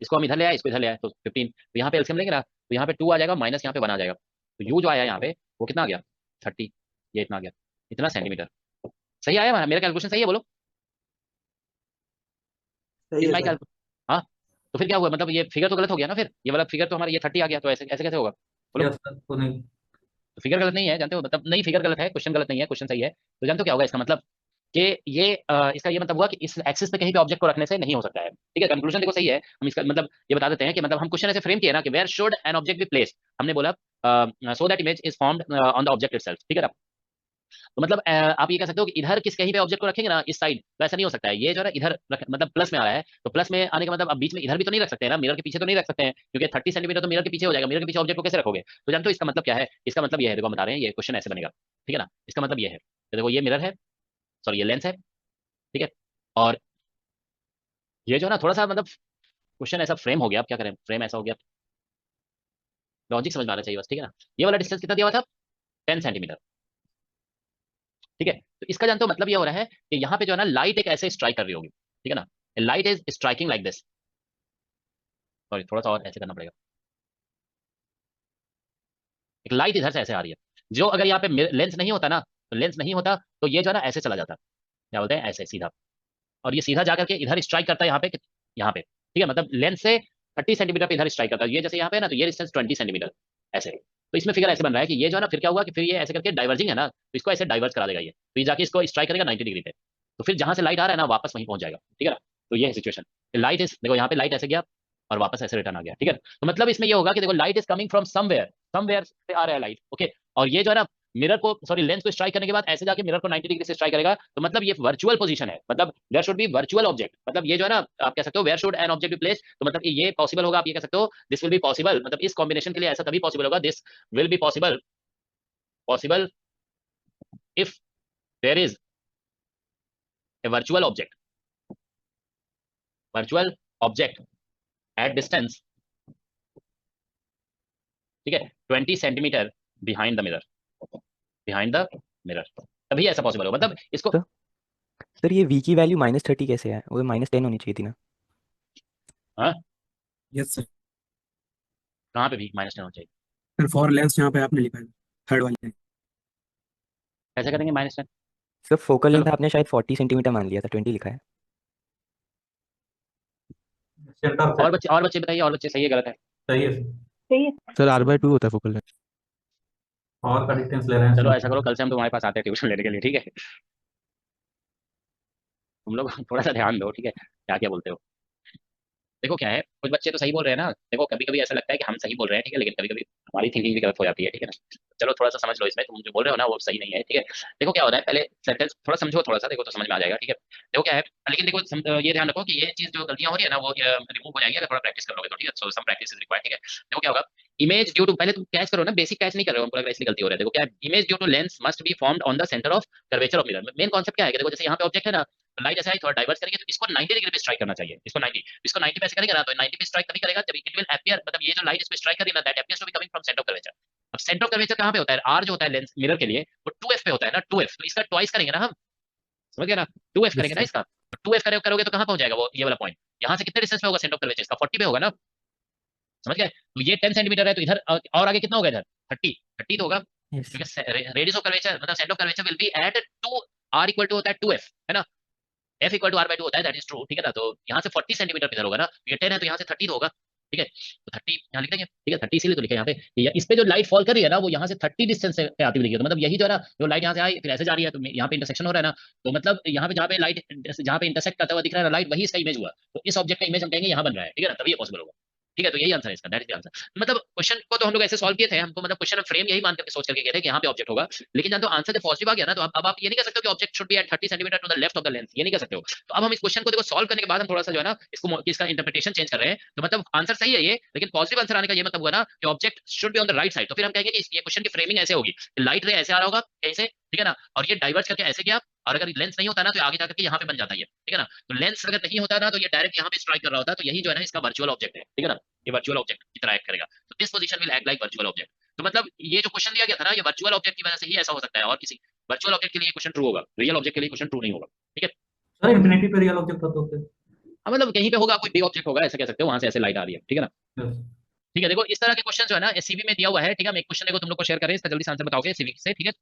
इसको हम इधर ले आए, इसको इधर ले आए, तो 15, तो यहाँ पे एलसीएम लेंगे ना, तो यहाँ पे 2 आ जाएगा, माइनस यहाँ पे 1 आ जाएगा, तो यू जो आया यहाँ पे वो कितना आ गया 30, ये इतना आ गया, इतना सेंटीमीटर। सही आया मेरा कैलकुलेशन, सही है बोलो, सही इज है माई सर। कैलकुलेशन। हाँ, तो फिर क्या हुआ, मतलब ये फिगर तो गलत हो गया ना, फिर ये वाला फिगर तो हमारा ये 30 आ गया, तो ऐसे ऐसे कैसे होगा बोलो। यस सर, तो नहीं। तो फिगर गलत नहीं है जानते हो, मतलब नहीं फिगर गलत है, क्वेश्चन गलत नहीं है, क्वेश्चन सही है। तो जानते हो क्या होगा इसका मतलब, कि ये इसका ये मतलब हुआ कि इस एक्सिस पे कहीं भी ऑब्जेक्ट को रखने से नहीं हो सकता है। ठीक है, कंक्लूजन देखो सही है, हम इसका मतलब ये बता देते हैं कि मतलब हम क्वेश्चन ऐसे फ्रेम किए ना कि where should an object be placed, हमने बोला so that image is formed on the object itself. ठीक है ना, तो मतलब आप ये कह सकते हो कि इधर किस कहीं पे ऑब्जेक्ट को रखेंगे ना इस साइड, तो ऐसा नहीं हो सकता है, ये जो है ना इधर मतलब प्लस में आ रहा है, तो प्लस में आने का मतलब अब बीच में इधर भी तो नहीं रख सकते हैं ना, मिरर के पीछे तो नहीं रख सकते हैं, क्योंकि 30 सेंटीमीटर तो मिरर के पीछे हो जाएगा, मिरर के पीछे ऑब्जेक्ट को कैसे रखोगे। तो जानते हो इसका मतलब क्या है, इसका मतलब ये है, देखो हम बता रहे हैं, ये क्वेश्चन ऐसे बनेगा। ठीक है ना, इसका मतलब ये है, तो देखो ये मिरर है, सॉरी ये लेंस है। ठीक है, और ये जो है ना थोड़ा सा मतलब क्वेश्चन ऐसा फ्रेम हो गया, अब क्या करें, फ्रेम ऐसा हो गया, लॉजिक समझ में आना चाहिए बस। ठीक है ना, ये वाला डिस्टेंस कितना दिया हुआ था 10 सेंटीमीटर। ठीक है, तो इसका जानते हो मतलब ये हो रहा है कि यहाँ पे जो है ना लाइट एक ऐसे स्ट्राइक कर रही होगी। ठीक है ना, light is striking like this, sorry थोड़ा सा और ऐसे करना पड़ेगा, एक लाइट इधर से ऐसे आ रही है, जो अगर यहाँ पे लेंस नहीं होता ना, तो लेंस नहीं होता तो ये जो है ना ऐसे चला जाता, क्या बोलते हैं ऐसे सीधा, और ये सीधा जाकर के इधर स्ट्राइक करता है यहाँ पे। ठीक है, मतलब लेंस से 30 सेंटीमीटर पे इधर स्ट्राइक करता है, ये जैसे यहाँ पे है ना, तो ये डिस्टेंस 20 सेंटीमीटर ऐसे, तो इसमें फिगर ऐसे बन रहा है कि ये जो है ना फिर क्या हुआ कि फिर ये ऐसे करके डाइवर्जिंग है ना, तो इसको ऐसे डाइवर्स करा देगा ये, तो ये जाके इसको स्ट्राइक करेगा 90 डिग्री पे, तो फिर जहां से लाइट आ रहा है ना वापस वहीं पहुंच जाएगा। ठीक है ना, तो ये है सिचुएशन, लाइट इज देखो यहाँ पे लाइट ऐसे गया और वापस ऐसे रिटर्न आ गया। ठीक है, तो मतलब इसमें ये होगा कि देखो light is coming from somewhere, somewhere से आ रहा है लाइट। ओके, और ये जो है ना मिरर को, सॉरी लेंस को स्ट्राइक करने के बाद ऐसे जाके मिरर को 90 डिग्री से स्ट्राइक करेगा, तो मतलब ये वर्चुअल पोजीशन है, मतलब there should be virtual object, मतलब ये जो है ना आप कह सकते हो where should an object be place, तो मतलब ये पॉसिबल होगा, आप ये कह सकते हो दिस विल बी पॉसिबल, मतलब इस कॉम्बिनेशन के लिए ऐसा तभी पॉसिबल होगा, this will be possible, possible if there is a virtual object at distance, ठीक है 20 centimetre behind the mirror, behind the mirror, तभी ऐसा पॉसिबल होगा, मतलब इसको। सर सर ये v की वैल्यू -30 कैसे है, वो -10 होनी चाहिए थी ना। हाँ यस सर। कहाँ पे भी -10 होना चाहिए? सर फॉर लेंस जहाँ पे आपने लिखा है थर्ड वाले में। कैसे करेंगे -10? सर फोकल चलो लेंथ आपने शायद 40 सेंटीमीटर मान लिया था, 20 लिखा है। सेंटर से और बच्चे बताइए, और बच्चे सही है गलत है? सही है सही है। सर R/2 होता है फोकल लेंथ। और का डिस्टेंस ले रहे हैं चलो ऐसा करो, कल से हम तुम्हारे पास आते हैं ट्यूशन लेने के लिए, ठीक है? तुम लोग थोड़ा सा ध्यान दो, ठीक है, क्या क्या बोलते हो। देखो क्या है, कुछ बच्चे तो सही बोल रहे हैं ना, देखो कभी कभी ऐसा लगता है कि हम सही बोल रहे हैं, ठीक है, लेकिन कभी कभी हमारी थिंकिंग भी गलत हो जाती है, ठीक है ना। चलो थोड़ा सा समझ लो, इसमें तुम जो बोल रहे हो ना वो सही नहीं है, ठीक है। देखो क्या हो रहा है, पहले सेंटेंस थोड़ा समझो, थोड़ा सा देखो तो समझ में आ जाएगा, ठीक है। देखो क्या है, लेकिन देखो ये ध्यान रखो कि ये चीज जो गलतियां हो रही है ना वो रिमूव हो जाएगी अगर थोड़ा प्रैक्टिस कर लोगे तो, ठीक है। सो सम प्रैक्टिस इज रिक्वायर्ड, ठीक है। देखो क्या होगा, इमेज ड्यू टू, पहले तुम कैच करो ना, बेसिक कैच नहीं कर रहे हो, पूरा इसलिए गलती हो रहा है। देखो क्या है, image due to lens must be formed on the centre of curvature of mirror. Main concept क्या है कि देखो जैसे यहाँ पे ऑब्जेक्ट है ना, लाइट ऐसा है थोड़ा डाइवर्स करेंगे तो इसको 90 डिग्री पे स्ट्राइक करना चाहिए, इसको 90 पे ऐसे करेंगे ना तो 90 पे स्ट्राइक तभी करेगा जब इट विल अपीयर, मतलब ये जो लाइट इस पे स्ट्राइक कर रही है ना, that appears to be coming from centre of curvature. अब सेंटर ऑफ कर्वेचर कहां पे होता है? आर जो होता है लेंस मिरर के लिए वो 2f पे होता है ना, 2f, तो इसका ट्वाइस करेंगे ना हम, समझ गए ना, 2f यस करेंगे ना सर। इसका। तो 2f करोगे तो कहां पहुंच जाएगा वो, ये वाला पॉइंट यहां से कितने डिस्टेंस पे होगा सेंटर ऑफ कर्वेचर इसका? 40 पे होगा ना, समझ गए। तो ये 10 सेंटीमीटर है, तो इधर और आगे कितना होगा इधर? 30, 30 तो होगा, यस क्योंकि रेडियस ऑफ कर्वेचर मतलब centre of curvature will be at 2 r equal to होता है 2f, है ना, f equal to r by 2 होता है, दैट इज ट्रू, ठीक है ना। तो यहाँ से 40 सेंटीमीटर पे इधर होगा ना, ये 10 है तो यहाँ से 30 होगा, ठीक है। तो 30 यहाँ लिख देंगे, ठीक है, 30 इसीलिए तो लिखा है यहाँ पे। इस पे जो लाइट फॉल कर रही है ना वो यहाँ से 30 डिस्टेंस से पे आती हुई दिखी है, तो मतलब यही जो है ना, जो लाइट यहाँ से आई फिर ऐसे जा रही है तो यहाँ पे इंटरसेक्शन हो रहा है ना, तो मतलब यहाँ पे जहाँ पे लाइट, जहाँ पे इंटरसेक्ट करता हुआ दिख रहा है ना लाइट, वही इसका इमेज हुआ, तो इस ऑब्जेक्ट का इमेज हम कहेंगे यहाँ बन रहा है, ठीक है ना, तभी ये पॉसिबल होगा, ठीक है। तो यही आंसर है इसका, दैट इज द आंसर। मतलब क्वेश्चन को तो हम लोग ऐसे सॉल्व किए थे, हमको मतलब क्वेश्चन फ्रेम यही मान करके सोच करके गए थे कि यहाँ पे ऑब्जेक्ट होगा, लेकिन जब तो आंसर जब पॉजिटिव आ गया ना, तो अब आप ये नहीं कह सकते हो कि object should be at 30 centimetre to the left of the lens, ये नहीं कह सकते हो। तो अब हम इस क्वेश्चन को देखो सॉल्व करने के बाद हम थोड़ा सा जो है ना इसको इसका इंटरप्रिटेशन चेंज कर रहे हैं, तो मतलब आंसर सही है ये, लेकिन पॉजिटिव आंसर आने का ये मतलब हुआ ना कि object should be on the right side, तो फिर हम कहेंगे कि ये क्वेश्चन की फ्रेमिंग ऐसे होगी, लाइट रे ऐसे आ रहा होगा कहीं से, ठीक है ना, और ये डाइवर्ट करके ऐसे गया, और अगर लेंस नहीं होता ना तो आगे जाकर के यहाँ पे बन जाता है, ठीक है ना। तो लेंस अगर नहीं होता ना तो ये डायरेक्ट यहाँ पे स्ट्राइक कर रहा होता, तो यही जो है ना इसका वर्चुअल ऑब्जेक्ट है, ठीक है ना, ये वर्चुअल ऑब्जेक्ट की तरह एक्ट करेगा, तो this position will act like virtual object. तो मतलब ये जो क्वेश्चन दिया गया था ना, ये वर्चुअल ऑब्जेक्ट की वजह से ही ऐसा हो सकता है, और किसी वर्चुअल ऑब्जेक्ट के लिए क्वेश्चन ट्रू होगा, रियल ऑब्जेक्ट के लिए क्वेश्चन ट्रू नहीं होगा, ठीक है। सर इंफिनिटी पे रियल ऑब्जेक्ट होता है हाँ, मतलब कहीं पे होगा कोई बिग ऑब्जेक्ट होगा, ऐसा कह सकते हो, वहां से ऐसे लाइट आ रही है, ठीक है ना। तो ठीक है, देखो इस तरह के क्वेश्चन जो है ना सीवी में दिया हुआ है, ठीक है। हम एक क्वेश्चन देखो तुम लोग को शेयर करें, इसका जल्दी से आंसर बताओगे सीवी से, ठीक है।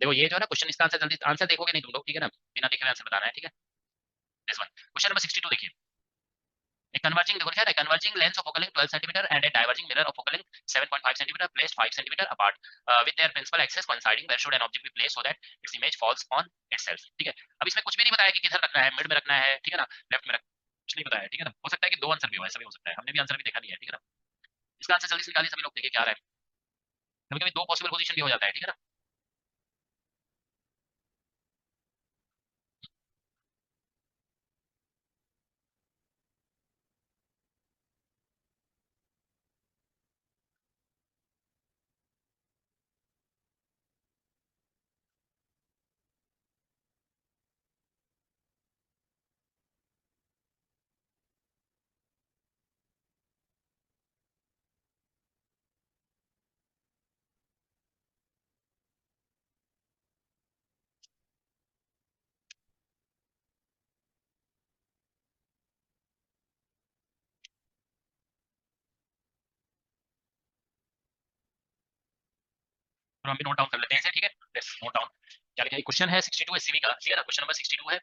देखो ये जो है ना क्वेश्चन, इसका आंसर जल्दी आंसर देखोगे नहीं तुम लोग, ठीक है ना, बिना देखे हुए आंसर बताना है, ठीक है। दिस वन क्वेश्चन नंबर 62 देखिए, a converging, देखो क्या है, converging lens of focal length 12 cm and a diverging mirror of focal length 7.5 cm placed 5 cm apart with their principal axis coinciding, where should an object be placed so that its image falls on itself, ठीक है। अब इसमें कुछ भी नहीं बताया कि किधर रखना है, मिड में रखना है, ठीक है ना, लेफ्ट में रखना, कुछ नहीं बताया, ठीक है ना। हो सकता है कि दो आंसर भी हो, ऐसा भी हो सकता है, हमने भी आंसर भी देखा नहीं है, ठीक है ना। इसका आंसर जल्दी से निकालिए सभी लोग, देखिए क्या आ रहा है। कभी कभी दो पॉसिबल पोजीशन भी हो जाता है, ठीक है ना। तो हम भी नोट डाउन कर लेते हैं, ठीक है। लेट्स नोट डाउन क्या लिखा है। क्वेश्चन है 62 एससीबी का, ठीक है ना, क्वेश्चन नंबर 62 है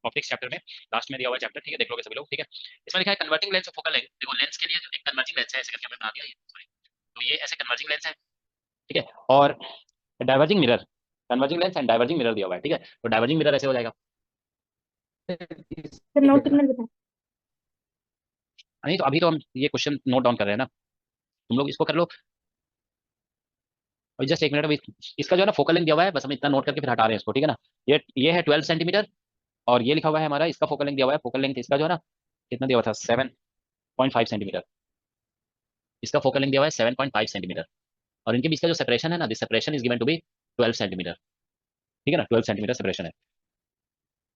ऑप्टिक्स चैप्टर में, लास्ट में दिया हुआ चैप्टर, ठीक है, देख लोगे सभी लोग, ठीक है। इसमें लिखा है converting lens of focal length, देखो लेंस के लिए जो एक कन्वर्जिंग लेंस है, ऐसे करके हमने बना दिया ये, सॉरी, तो ये ऐसे कन्वर्जिंग लेंस है, ठीक है, और diverging mirror, converging lens and diverging mirror दिया हुआ है, ठीक है। तो डाइवर्जिंग मिरर ऐसे हो जाएगा, सर नोट करना बता। नहीं तो अभी तो हम ये क्वेश्चन नोट डाउन कर रहे हैं ना, तुम लोग इसको कर लो, और जस्ट एक मिनट, अभी इसका जो है ना फोकल लेंथ दिया हुआ है, बस हम इतना नोट करके फिर हटा रहे हैं इसको, ठीक है ना। ये है 12 सेंटीमीटर, और ये लिखा हुआ है हमारा, इसका फोकल लेंथ दिया हुआ है, फोकल लेंथ इसका जो है ना कितना दिया हुआ था, 7.5 सेंटीमीटर, इसका फोकल लेंथ दिया हुआ है 7.5 सेंटीमीटर, और इनके बीच का जो सेपरेशन है ना, this separation is given to be 12 centimetre, ठीक है ना, 12 सेंटीमीटर सेपरेशन है,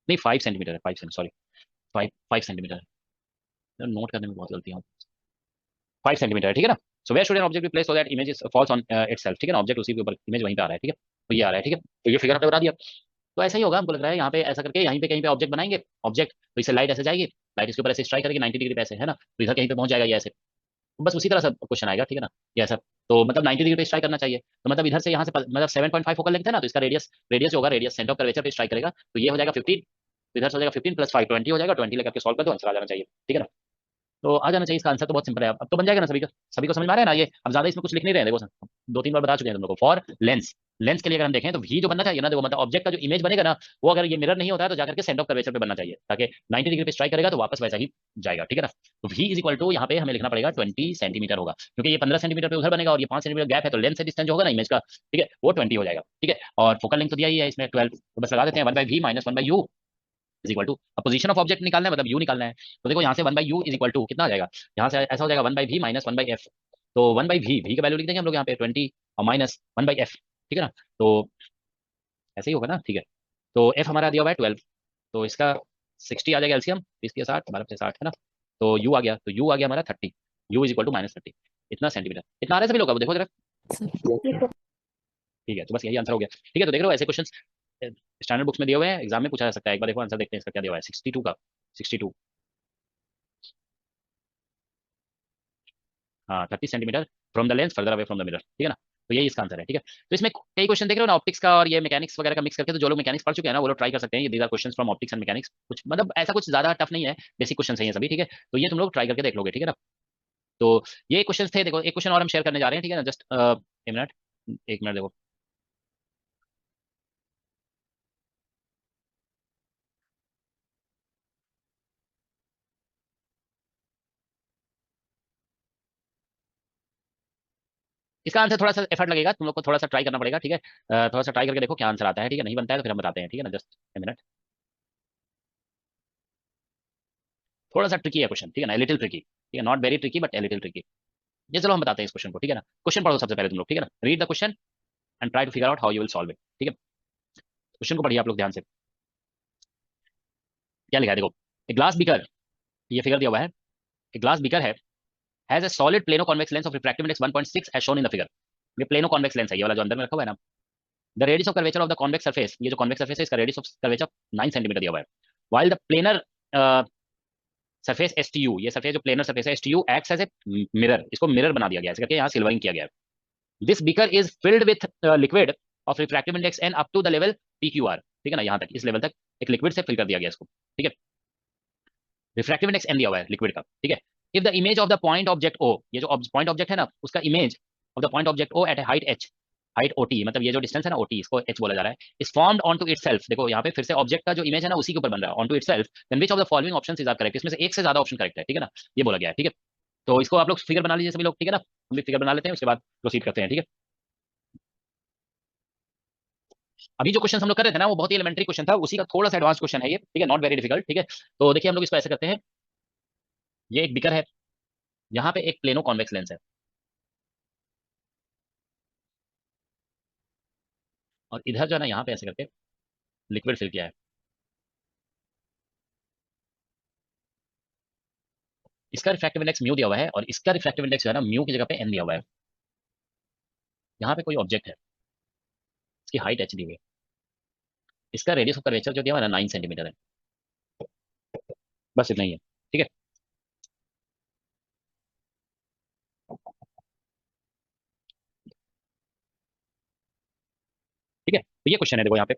नहीं 5 सेंटीमीटर है, 5 सॉरी, 5 सेंटीमीटर, नोट करने में बहुत गलती है, 5 सेंटीमीटर है, ठीक है ना। So where should an object be placed so that image falls on itself, ठीक है ना, ऑब्जेक्ट उसी के ऊपर इमेज वहीं पे आ रहा है, ठीक है, तो ये आ रहा है, ठीक है, तो ये फिगर हमने बना दिया। तो ऐसा ही होगा हमको लग रहा है, यहाँ पे ऐसा करके यहीं पे कहीं पे ऑब्जेक्ट बनाएंगे, ऑब्जेक्ट, तो इससे लाइट ऐसे जाएगी, लाइट इसके ऊपर ऐसे स्ट्राइक करेगी 90 डिग्री पे ऐसे, है ना, तो इधर कहीं पे पहुंच जाएगा ये ऐसे, बस उसी तरह से क्वेश्चन आएगा, ठीक है ना, ये ऐसा। तो मतलब 90 डिग्री पे स्ट्राइक करना चाहिए, तो मतलब इधर से यहाँ से मतलब 7.5 फोकल लेंथ है ना, तो इसका रेडियस रेडियस जो होगा, रेडियस सेंटर ऑफ कर्वेचर पे स्ट्राइक करेगा, तो ये हो जाएगा 15, तो इधर से हो जाएगा 15 प्लस 5 20 हो जाएगा, 20 लेकर के सॉल्व कर दो, आंसर आ जाना चाहिए, ठीक है ना। तो आ जाना चाहिए, इसका आंसर तो बहुत सिंपल है, अब तो बन जाएगा ना सभी को समझ में आ रहा है ना ये, अब ज्यादा इसमें कुछ लिख नहीं रहे हैं, देखो 2-3 बार बता चुके हैं तुम लोग को। फॉर लेंस, लेंस के लिए अगर हम देखें तो वी जो बनना चाहिए ना, देखो मतलब ऑब्जेक्ट का जो इमेज बनेगा ना, वो अगर ये मिरर नहीं होता है तो जाकर के सेंटर ऑफ कर्वेचर पे बनना चाहिए, ताकि 90 डिग्री पे स्ट्राइक करेगा तो वापस वैसा ही जाएगा, ठीक है ना। तो वी इज इक्वल टू यहाँ पे हमें लिखना पड़ेगा 20 सेंटीमीटर होगा, क्योंकि ये 15 सेंटीमीटर पे उधर बनेगा और ये 5 सेंटीमीटर गैप है, तो लेंस से डिस्टेंस जो होगा ना इमेज का, ठीक है, वो 20 हो जाएगा, ठीक है। और फोकल लेंथ तो दिया ही है इसमें 12, तो बस लगा देते हैं 1/v minus 1/u is equal to, अब पोजीशन ऑफ ऑब्जेक्ट निकालना है, मतलब यू निकालना है, तो देखो यहाँ से 1/u इज इक्वल टू कितना आ जाएगा, यहाँ से ऐसा हो जाएगा 1/v माइनस 1/f, तो 1/v, v का वैल्यू लिख देंगे हम लोग यहाँ पे 20 और माइनस 1/f, ठीक है ना, तो ऐसे ही होगा ना, ठीक है। तो f हमारा दिया हुआ है 12, तो इसका 60 आ जाएगा एलसीएम, 20 के 60, 12 से 60 है ना, तो u आ गया, तो u आ गया हमारा 30, u is equal to minus 30, इतना सेंटीमीटर, इतना आ रहा है सभी लोग, अब देखो जरा, ठीक है, तो बस यही आंसर हो गया, ठीक है। तो देख रहे हो ऐसे क्वेश्चन स्टैंडर्ड बुक्स में दिए हुए हैं, एग्जाम में पूछा जा सकता है, एक बार देखो आंसर देखते हैं इसका क्या दिया हुआ है, 62 का 62, हाँ 30 centimetre from the lens further away from the mirror, ठीक है ना, तो यही इसका आंसर है, ठीक है। तो इसमें कई क्वेश्चन देख रहे हो ना ऑप्टिक्स का और ये मैकेनिक्स वगैरह का मिक्स करके, तो जो लोग मैकेनिक्स पढ़ चुके हैं ना वो लोग ट्राई कर सकते हैं, ये these are questions from optics and mechanics, कुछ मतलब ऐसा कुछ ज्यादा टफ नहीं है, बेसिक क्वेश्चन है सभी, ठीक है, तो ये तुम लोग ट्राई करके देख लोगे, ठीक है ना। तो ये क्वेश्चन थे, देखो एक क्वेश्चन और हम शेयर करने जा रहे हैं, ठीक है ना, जस्ट एक मिनट देखो, इसका आंसर थोड़ा सा एफर्ट लगेगा, तुम लोग को थोड़ा सा ट्राई करना पड़ेगा, ठीक है, थोड़ा सा ट्राई करके देखो क्या आंसर आता है, ठीक है, नहीं बनता है तो फिर हम बताते हैं, ठीक है ना, जस्ट ए मिनट, थोड़ा सा ट्रिकी है क्वेश्चन, ठीक है ना, लिटिल ट्रिकी, ठीक है, not very tricky but a little tricky, ये चलो हम बताते हैं इस क्वेश्चन को, ठीक है ना। क्वेश्चन पढ़ो सबसे पहले तुम लोग, ठीक है ना, read the question and try to figure out how you will solve it, ठीक है, क्वेश्चन को पढ़िए आप लोग ध्यान से, क्या लिखा है देखो, ए ग्लास बीकर, ये फिगर दिया हुआ है, ए ग्लास बीकर है, has a solid plano convex lens of refractive index 1.6 as shown in the figure, ये प्लेनो कॉन्वेक्स लेंस है, ये वाला जो अंदर में रखा हुआ है ना, the radius of curvature of the convex surface, ये जो कॉन्वेक्स सरफेस है इसका रेडियस ऑफ कर्वेचर 9 सेंटीमीटर दिया हुआ है, while the planar surface STU, ये सरफेस जो प्लेनर सरफेस है STU acts as a mirror, इसको मिरर बना दिया गया है ऐसे करके, यहाँ सिल्वरिंग किया गया है, this beaker is filled with liquid of refractive index n up to the level PQR, ठीक है ना, यहाँ तक इस लेवल तक एक लिक्विड से फिल कर दिया गया इसको, ठीक है, रिफ्रैक्टिव इंडेक्स एन दिया हुआ है लिक्विड का, ठीक है। If the image of the point object O, ये जो पॉइंट ऑब्जेक्ट है ना उसका image of the point object O at height h, height OT, मतलब ये जो डिस्टेंस है ना OT, इसको h बोला जा रहा है, is formed on to itself, देखो यहाँ पे फिर से ऑब्जेक्ट का जो इमेज है ना उसी के ऊपर बन रहा है, on to itself, then which of the following options is are correct, इसमें से एक से ज्यादा ऑप्शन करेक्ट है, ठीक है ना, ये बोला गया है, ठीक है। तो इसको आप लोग फिगर बना लीजिए सभी लोग, ठीक है ना, हम भी फिगर बना लेते हैं, उसके बाद प्रोसीड करते हैं, ठीक है। अभी जो क्वेश्चन हम लोग कर रहे थे ना वो बहुत ही एलिमेंट्री क्वेश्चन था, उसी का थोड़ा सा एडवांस क्वेश्चन है ये, ठीक है, नॉट वेरी डिफिकल्ट, ठीक है। तो देखिए हम लोग इसको ऐसे करते हैं, ये एक बिकर है, यहाँ पे एक प्लेनो कॉन्वेक्स लेंस है, और इधर जो है ना यहाँ पे ऐसे करके लिक्विड फिल किया है, इसका रिफ्रैक्टिव इंडेक्स म्यू दिया हुआ है और इसका रिफ्रैक्टिव इंडेक्स जो है ना म्यू की जगह पे एन दिया हुआ है, यहाँ पे कोई ऑब्जेक्ट है, इसकी हाइट h दी हुई है, इसका रेडियस ऑफ कर्वेचर जो दिया हुआ है ना 9 सेंटीमीटर है, बस इतना ही है, ठीक है। ठीक है, तो ये क्वेश्चन है देखो यहाँ पे,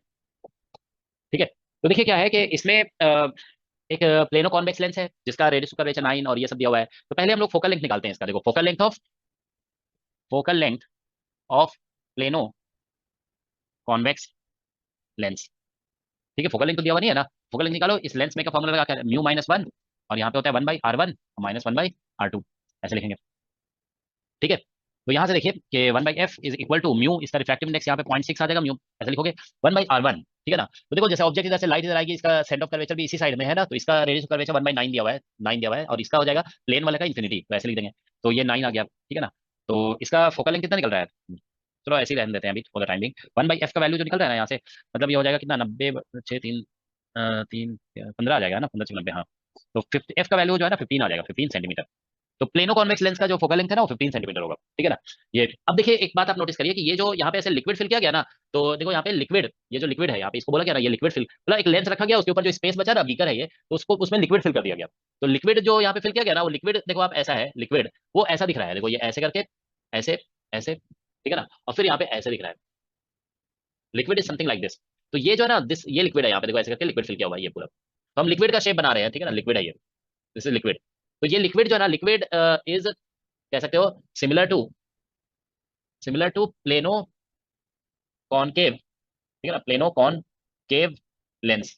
ठीक है। तो देखिए क्या है कि इसमें एक प्लेनो कॉन्वेक्स लेंस है जिसका रेडियस ऑफ कर्वेचर 9 और ये सब दिया हुआ है, तो पहले हम लोग फोकल लेंथ निकालते हैं इसका, देखो focal length of plano convex lens, ठीक है, फोकल लेंथ तो दिया हुआ नहीं है ना, फोकल लेंथ निकालो, इस लेंस में का फॉर्मूला लगा कर म्यू -1 और यहाँ पे होता है 1/r1 माइनस 1/r2, ऐसे लिखेंगे, ठीक है। तो यहाँ से देखिए कि 1/f is equal to mu, इसका रिफ्रैक्टिव इंडेक्स यहाँ पे 0.6 आ जाएगा म्यू, ऐसे लिखोगे 1/r1, ठीक है ना। तो देखो जैसे ऑब्जेक्ट इधर से लाइट इधर आएगी, इसका सेंटर ऑफ कर्वेचर भी इसी साइड में है ना, तो इसका रेडियस ऑफ कर्वेचर 1/9 दिया हुआ है, 9 दिया हुआ है, और इसका हो जाएगा प्लेन वाले का इन्फिनिटी, तो ऐसे लिख देंगे, तो ये 9 आ गया, ठीक है ना। तो इसका फोकल लेंथ कितना निकल रहा है, चलो ऐसे ही रहने देते हैं अभी फॉर द टाइमिंग, 1/f का वैल्यू जो निकल रहा है ना यहाँ से, मतलब ये हो जाएगा कितना 90 6 3 3 15 आ जाएगा ना, 15 से 90, हाँ, तो एफ का वैल्यू जो है ना 15 आ जाएगा, 15 सेंटीमीटर, तो प्लेनो कॉन्वेक्स लेंस का जो फोकल लेंथ है ना वो 15 सेंटीमीटर होगा, ठीक है ना। ये अब देखिए एक बात आप नोटिस करिए कि ये जो यहाँ पे ऐसे लिक्विड फिल किया गया ना, तो देखो यहाँ पे लिक्विड, ये जो लिक्विड है यहाँ पे इसको बोला गया ना, ये लिक्विड फिल मतलब एक लेंस रखा गया, उसके ऊपर जो स्पेस बचा ना, बीकर है ये, तो उसको उसमें लिक्विड फिल कर दिया गया। तो लिक्विड जो यहाँ पे फिल किया गया ना, वो लिक्विड देखो आप ऐसा है, लिक्विड वो ऐसा दिख रहा है, देखो ये ऐसे करके, ऐसे ऐसे, ठीक है ना, और फिर यहाँ पे ऐसे दिख रहा है, liquid is something like this. तो ये जो है ना, दिस ये लिक्विड है यहाँ पे, देखो ऐसे करके लिक्विड फिल किया हुआ है ये पूरा। तो हम लिक्विड का शेप बना रहे हैं, ठीक है ना, लिक्विड है ये, दिस इज लिक्विड। तो ये लिक्विड जो है ना, लिक्विड इज कह सकते हो सिमिलर टू प्लेनो कॉनकेव, ठीक है ना, प्लेनो कॉनकेव लेंस।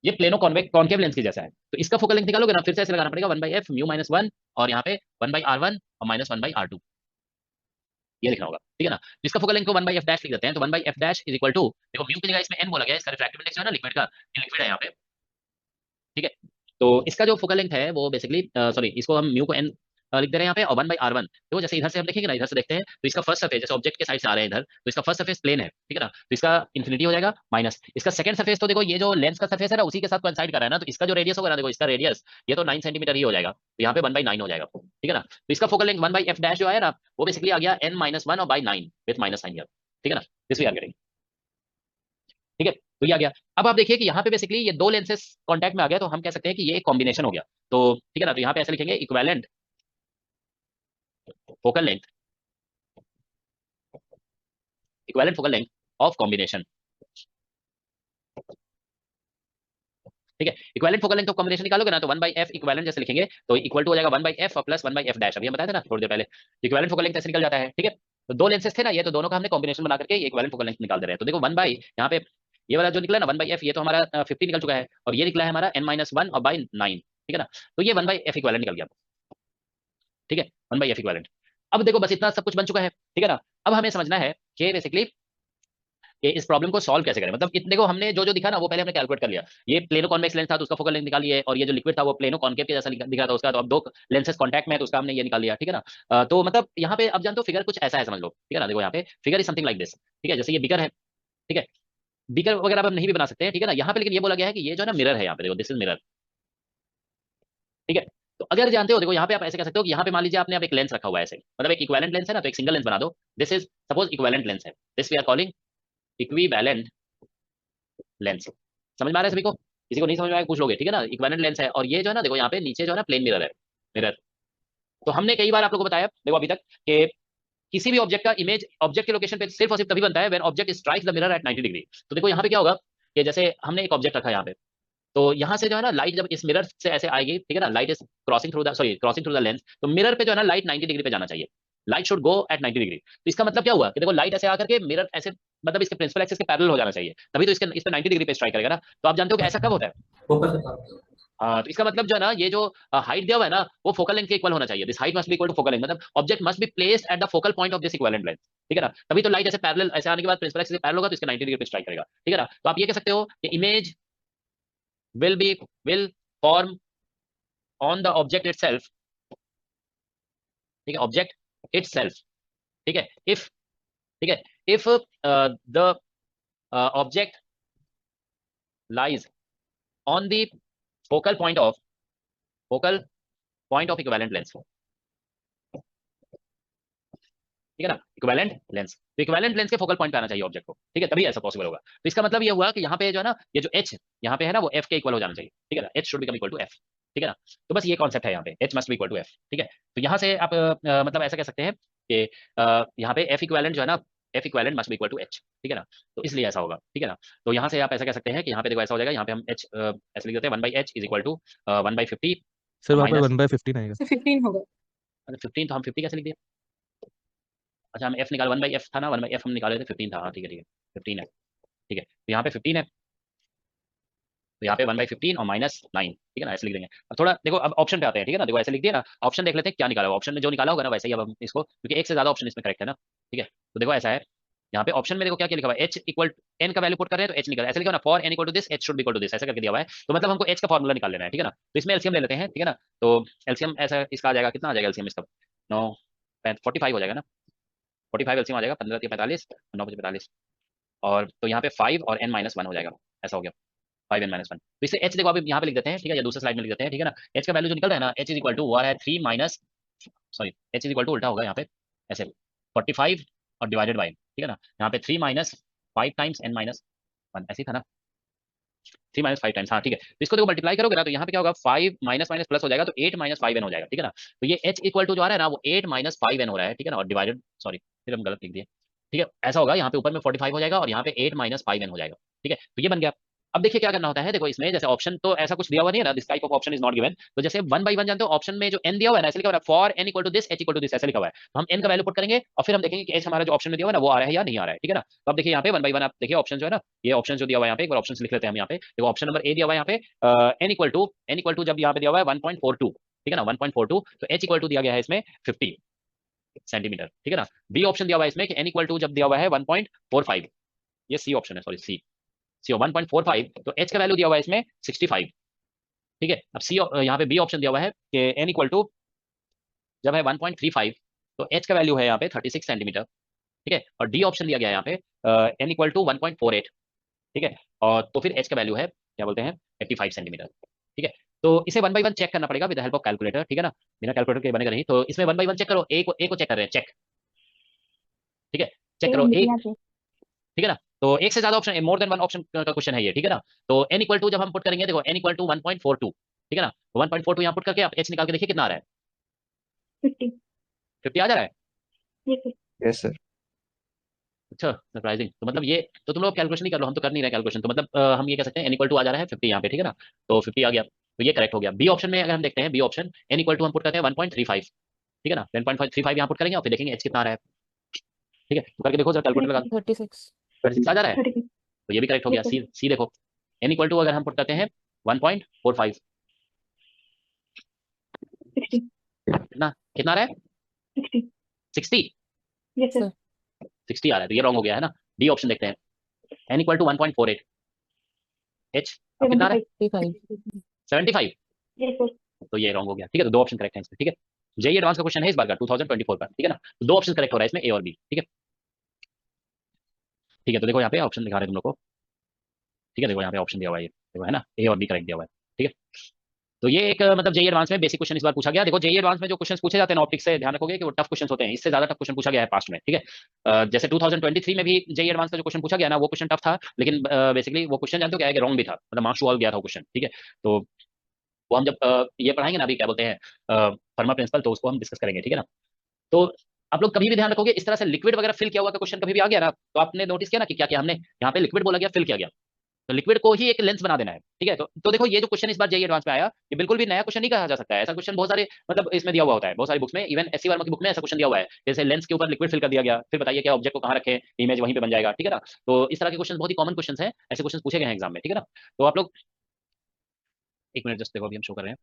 ये प्लेनो कॉनकेव लेंस की जैसा है। तो इसका फोकल लेंथ निकालोगे ना, फिर से ऐसे लगाना पड़ेगा 1/f म्यू माइनस 1, और यहाँ पे 1/r1 और माइनस 1/r2, ये लिखना होगा, ठीक है ना। जिसका फोकल लेंथ को 1/f डैश लिख देते हैं, तो 1/f dash is equal to, देखो म्यू की जगह इसमें n बोला गया है, इसका रिफ्रैक्टिव इंडेक्स जो है ना लिक्विड का, ये लिक्विड है यहाँ पे, ठीक है। तो इसका जो फोकल लेंथ है वो बेसिकली सॉरी, इसको हम म्यू को n लिख दे रहे हैं यहाँ पे, और 1/r1, देखो जैसे इधर से हम देखेंगे ना, इधर से देखते हैं तो इसका फर्स्ट सरफेस जैसे ऑब्जेक्ट के साइड से आ रहे हैं इधर, तो इसका फर्स्ट सरफेस प्लेन है, ठीक है ना, तो इसका इन्फिनिटी हो जाएगा माइनस इसका सेकंड सरफेस, तो देखो ये जो लेंस का सरफेस है ना उसी के साथ कोइंसाइड कर रहा है ना, तो इसका जो रेडियस होगा ना, देखो इसका रेडियस ये तो 9 सेंटीमीटर ही हो जाएगा, तो यहाँ पे 1/9 हो जाएगा, ठीक है ना। तो इसका फोकल लेंथ 1/f डैश जो है ना, वो बेसिकली आ गया n-1 और बाई 9 विथ माइनस साइन, ठीक है ना, दिस वी आर गेटिंग, ठीक है। तो ये आ गया। अब आप देखिए कि यहाँ पे बेसिकली ये दो लेंसेस कांटेक्ट में आ गया, तो हम कह सकते हैं कि ये एक कॉम्बिनेशन हो गया, तो ठीक है ना। तो यहाँ पे ऐसे लिखेंगे equivalent focal length, equivalent focal length of combination, ठीक है। Equivalent focal length of combination निकालोगे ना, तो 1/f इक्विवेलेंट जैसे लिखेंगे तो इक्वल टू हो जाएगा 1/f और प्लस 1/f डैश, अभी हम बताया था ना थोड़ी देर पहले, इक्विवेलेंट फोकल लेंथ ऐसे निकल जाता है, ठीक है। तो दो लेंसेस थे ना ये, तो दोनों का हमने कॉम्बिनेशन बना करके इक्विवेलेंट फोकल लेंथ निकाल दे रहे हैं। तो देखो 1 बाई यहाँ पे ये वाला जो निकला ना 1/f, ये तो हमारा 50 निकल चुका है, और ये निकला है हमारा n-1 और बाई 9, ठीक है ना। तो ये 1/f इक्विवेलेंट निकल गया, ठीक है, 1/f इक्विवेलेंट। अब देखो बस इतना सब कुछ बन चुका है, ठीक है ना। अब हमें समझना है कि बेसिकली कि इस प्रॉब्लम को सॉल्व कैसे करें, मतलब देखो हमने जो जो दिखा ना वो पहले हमने कैलकुलेट कर लिया, ये प्लेनो कॉन्वेक्स लेंस था तो उसका फोकल लेंथ निकाल लिए, और ये जो लिक्विड था वो प्लेनो कॉनकेव के जैसा दिख रहा था उसका, तो अब दो लेंसेस कांटेक्ट में है तो उसका हमने ये निकाल लिया, ठीक है ना। तो मतलब यहाँ पे अब जानते हो फिगर कुछ ऐसा है, समझ लो, ठीक है ना। देखो यहाँ पे figure is something like this, ठीक है, जैसे ये बिकर है, ठीक है, बिकर वगैरह हम नहीं भी बना सकते हैं, ठीक है ना। यहाँ पे लेकिन ये बोला गया है कि ये जो है ना मिरर है, यहाँ पे देखो दिस इज मिरर, ठीक है। तो अगर जानते हो देखो यहाँ पे आप ऐसे कह सकते हो कि यहाँ पे मान लीजिए आपने अब एक लेंस रखा हुआ है ऐसे, मतलब एक इक्विवेलेंट लेंस है ना, तो एक सिंगल लेंस बना दो, this is suppose equivalent lens है, this we are calling equivalent lens. समझ में आ रहा है सभी को, किसी को नहीं समझ में आया पूछ लोगे, ठीक है ना। इक्विवेलेंट लेंस है, और ये जो है ना देखो यहाँ पे नीचे जो है ना प्लेन मिरर है, मिरर। तो हमने कई बार आप लोगों को बताया देखो अभी तक कि किसी भी ऑब्जेक्ट का इमेज ऑब्जेक्ट के लोकेशन पे सिर्फ और सिर्फ तभी बनता है when object strikes the mirror at 90 degree. तो देखो यहाँ पे क्या होगा कि जैसे हमने एक ऑब्जेक्ट रखा यहाँ पे, तो यहाँ से जो है ना लाइट जब इस मिरर से ऐसे आएगी, ठीक है ना, light is crossing through the lens, तो मिरर पे जो है ना लाइट 90 डिग्री पे जाना चाहिए, light should go at 90 degree. तो इसका मतलब क्या हुआ कि देखो लाइट ऐसे आकर के मिरर ऐसे मतलब इसके प्रिंसिपल एक्सिस के पैरेलल हो जाना चाहिए, तभी तो इसके इस पे 90 डिग्री पे स्ट्राइक करेगा ना। तो आप जानते हो कि ऐसा कब होता है, फोकस हाँ। तो इसका मतलब जो है ना ये जो हाइट दिया हुआ है ना वो फोकल लेंथ के इक्वल होना चाहिए, this height must be equal to focal length, मतलब object must be placed at the focal point of this equivalent length, ठीक है ना। तभी तो लाइट ऐसे पैरेलल ऐसे आने के बाद प्रिंसिपल एक्सिस के पैरेलल होगा तो इसके 90 डिग्री पे स्ट्राइक करेगा, ठीक है ना। तो आप ये कह सकते हो कि image will form on the object itself, ठीक है, ऑब्जेक्ट itself, ठीक है, if the object lies on the focal point of equivalent lens, ठीक है ना, इक्विवेलेंट लेंस। तो इक्विवेलेंट लेंस के फोकल पॉइंट पे आना चाहिए ऑब्जेक्ट को, ठीक है, तभी ऐसा पॉसिबल होगा। तो इसका मतलब ये हुआ कि यहाँ पे जो है ना ये जो h यहाँ पे है ना वो f के इक्वल हो जाना चाहिए, ठीक है ना, h should become equal to f, ठीक है ना। तो बस ये कॉन्सेप्ट है यहाँ पे, h must be equal to f, ठीक है। तो यहाँ से आप मतलब ऐसा कह सकते हैं कि यहाँ पे f इक्विवेलेंट जो है ना, f equivalent must be equal to h, ठीक है ना। तो इसलिए ऐसा होगा, ठीक है ना। तो यहाँ से आप ऐसा कह सकते हैं कि यहाँ पे देखो ऐसा हो जाएगा, यहाँ पे हम h ऐसे लिख देते हैं 1/h is equal to 1/50 sir वहाँ पे माइनस 1/15 आएगा। 15 होगा। 15, तो हम 50 कैसे लिख दिए, अच्छा हम f निकाल 1/f था ना, 1/f हम निकाले थे 15 था, हाँ ठीक है 15 है, ठीक है। तो यहाँ पे 15 है, तो यहाँ पे 1/15 और माइनस 9, ठीक है ना, ऐसे लिख देंगे। अब थोड़ा देखो अब ऑप्शन पे आते हैं, ठीक है ना। देखो ऐसे लिख दिया ना, ऑप्शन देख लेते हैं क्या निकाला होगा, ऑप्शन में जो निकाला होगा ना वैसे ही अब हम इसको, क्योंकि एक से ज्यादा ऑप्शन इसमें करेक्ट है ना, ठीक है। तो देखो ऐसा है, यहाँ पे ऑप्शन में देखो क्या क्या लिखा हुआ है, h इक्वल n का वैल्यू पुट कर रहे हैं तो h निकल, ऐसे लिखा ना for n equal to this h should be equal to this, ऐसा करके दिया हुआ है। तो मतलब हमको h का फॉर्मूला निकाल लेना है, ठीक है ना। तो इसमें एलसीएम ले लेते हैं, ठीक है ना। तो एलसीएम ऐसा इसका आ जाएगा, कितना आ जाएगा एलसीएम इसका, 9 45 हो जाएगा ना, 45 एलसीएम आ जाएगा, 15 3 45 9 5 45, और तो यहाँ पे 5 और n-1 हो जाएगा, ऐसा हो गया 5n-1। तो इसे h देखो अभी यहाँ पे लिख देते हैं, ठीक है, या दूसरे स्लाइड में लिख देते हैं, ठीक है ना। h का वैल्यू जो निकल रहा है ना, h इज इक्वल टू वो है 3 minus sorry h is equal to उल्टा होगा यहाँ पे ऐसे 45 और डिवाइडेड बाई, ठीक है ना, यहाँ पे 3 माइनस 5 टाइम्स n माइनस 1 ऐसे ही था ना, 3 माइनस 5 टाइम्स, हाँ ठीक है। तो इसको देखो मल्टीप्लाई करोगे ना तो यहाँ पे क्या होगा, 5 माइनस माइनस प्लस हो जाएगा तो 8 माइनस 5n हो जाएगा, ठीक है ना। तो ये h इक्वल टू जो आ रहा है ना वो 8 माइनस 5n हो रहा है, ठीक है ना, और डिवाइडेड, सॉरी फिर हम गलत लिख दिए, ठीक है, ऐसा होगा, यहाँ पे ऊपर में 45 हो जाएगा और यहाँ पे 8 माइनस 5n हो जाएगा, ठीक है। तो ये बन गया। अब देखिए क्या करना होता है, देखो इसमें जैसे ऑप्शन तो ऐसा कुछ दिया हुआ नहीं है ना, this type of option is not given, तो जैसे 1 बाई 1 जानते हो, ऑप्शन में जो n दिया हुआ है ना ऐसे लिखा हुआ है for n equal to this h equal to this ऐसे लिखा हुआ है, तो हम n का वैल्यू पुट करेंगे और फिर हम देखेंगे कि h हमारा जो ऑप्शन में दिया हुआ है ना वो आ रहा है या नहीं आ रहा है, ठीक है ना। तो अब देखिए यहाँ पे 1 बाई 1 आप देखिए ऑप्शन जो है ना, ये ऑप्शन जो दिया हुआ है यहाँ पे, एक बार ऑप्शन लिख लेते हैं हम यहाँ पे, देखो ऑप्शन नंबर ए दिया हुआ है यहाँ पे n इक्वल टू जब यहाँ पे दिया हुआ है 1.42, ठीक है ना, 1.42, तो h इक्वल टू दिया गया है इसमें 50 सेंटीमीटर, ठीक है ना। बी ऑप्शन दिया हुआ है इसमें कि n इक्वल टू जब दिया हुआ है 1.45, ये सी ऑप्शन है, सॉरी सी 1.45, तो h का वैल्यू दिया हुआ है इसमें 65, ठीक है। अब सी यहाँ पे बी ऑप्शन दिया हुआ है कि n इक्वल टू जब है 1.35, तो h का वैल्यू है यहाँ पे 36 सेंटीमीटर, ठीक है। और डी ऑप्शन दिया गया है यहाँ पे n इक्वल टू 1.48, ठीक है, और तो फिर h का वैल्यू है क्या बोलते हैं 85 सेंटीमीटर, ठीक है। तो इसे 1 बाई 1 चेक करना पड़ेगा with the help of calculator, ठीक है ना, बिना कैलकुलेटर के बनेगा नहीं। तो इसमें 1 बाई 1 चेक करो, ए को चेक कर रहे हैं, चेक, ठीक है, चेक करो ए, ठीक है ना। तो एक से ज्यादा option, more than one option का क्वेश्चन है ये, ठीक है ना। तो n इक्वल टू जब हम पुट करेंगे, देखो n इक्वल टू 1.42, ठीक है ना, 1.42 यहाँ पुट करके आप h निकाल के देखिए कितना आ रहा है, 50 50 आ जा रहा है। yes sir yes sir. अच्छा सरप्राइजिंग, तो मतलब ये तो तुम लोग कैलकुलेशन नहीं कर लो, हम तो कर नहीं रहे कैलकुलेशन, तो मतलब हम ये कह सकते हैं n इक्वल टू आ जा रहा है 50 यहाँ पे, ठीक है ना। तो 50 आ गया, तो ये करेक्ट हो गया। बी ऑप्शन में अगर हम देखते हैं, B option n equal to हम पुट करते हैं 1.35, ठीक है ना, 1.35 यहाँ पुट करेंगे और फिर देखेंगे h कितना आ रहा है, ठीक है, तो करके देखो सर कैलकुलेटर लगा, 36 36 आ जा रहा है, 36 तो ये भी करेक्ट हो गया। yes sir सी देखो, n इक्वल टू अगर हम पुट करते हैं 1.45, 60 कितना कितना आ रहा है 60 60, yes sir 60 आ रहा है, तो ये रॉन्ग हो गया है ना। डी ऑप्शन देखते हैं, n इक्वल टू 1.48, h अब कितना आ रहा है 75 75, yes sir तो ये रॉन्ग हो गया, ठीक है। तो दो ऑप्शन करेक्ट है इसमें, ठीक है। जेई एडवांस का क्वेश्चन है इस बार का 2024 का, ठीक है ना, तो दो ऑप्शन करेक्ट हो रहा है इसमें, ए और बी, ठीक है, ठीक है। तो देखो यहाँ पे ऑप्शन दिखा रहे हैं तुम लोग को, ठीक है, देखो यहाँ पे ऑप्शन दिया हुआ है, ये देखो है ना, ए और बी करेक्ट दिया हुआ है, ठीक है। तो ये एक मतलब जेई एडवांस में बेसिक क्वेश्चन इस बार पूछा गया। देखो जेई एडवांस में जो क्वेश्चन पूछे जाते हैं ऑप्टिक्स से, ध्यान रखोगे कि वो टफ क्वेश्चन होते हैं, इससे ज्यादा टफ क्वेश्चन पूछा गया है पास्ट में, ठीक है। जैसे 2023 में भी जेई एडवांस का जो क्वेश्चन पूछा गया ना वो क्वेश्चन टफ था, लेकिन बेसिकली वो क्वेश्चन जानते हो क्या है कि रॉन्ग भी था, मतलब मार्क्स ऑल गया था क्वेश्चन, ठीक है। तो वो हम जब ये पढ़ाएंगे ना अभी क्या बोलते हैं फर्मा प्रिंसिपल, तो उसको हम डिस्कस करेंगे, ठीक है ना। तो आप लोग कभी भी ध्यान रखोगे इस तरह से लिक्विड वगैरह फिल किया हुआ का क्वेश्चन कभी भी आ गया ना, तो आपने नोटिस किया ना कि क्या क्या हमने यहाँ पे लिक्विड बोला गया, फिल किया गया, तो लिक्विड को ही एक लेंस बना देना है, ठीक है। तो देखो ये जो क्वेश्चन इस बार जेईई एडवांस में आया, ये बिल्कुल भी नया क्वेश्चन नहीं कहा जा सकता है, ऐसा क्वेश्चन बहुत सारे मतलब इसमें दिया हुआ होता है, बहुत सारी बुक्स में, इवन एससी वर्मा की बुक में ऐसा क्वेश्चन दिया हुआ है, जैसे लेंस के ऊपर लिक्विड फिल कर दिया गया, फिर बताइए क्या ऑब्जेक्ट को कहाँ रखे, इमेज वहीं पे बन जाएगा, ठीक है ना। तो इस तरह के क्वेश्चन बहुत ही कॉमन क्वेश्चन है, ऐसे क्वेश्चन पूछे गए हैं एग्जाम में, ठीक है ना। तो आप लोग एक मिनट जस्ट देखो, अभी हम शो कर रहे हैं।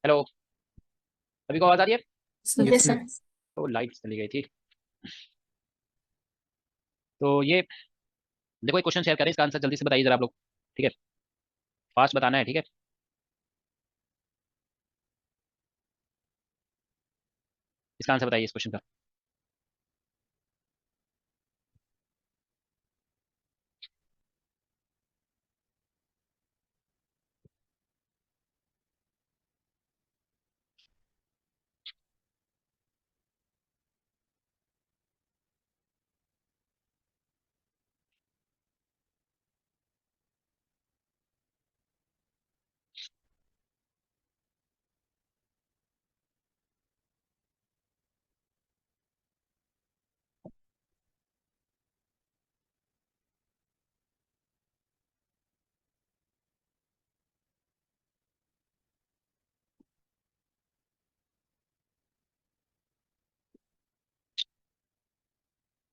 हेलो, सभी को आवाज आ रही है? Yes, sir. तो लाइट चली गई थी। तो ये देखो एक क्वेश्चन शेयर करें, इसका आंसर जल्दी से बताइए जरा आप लोग, ठीक है? फास्ट बताना है, ठीक है? इसका आंसर बताइए इस क्वेश्चन का।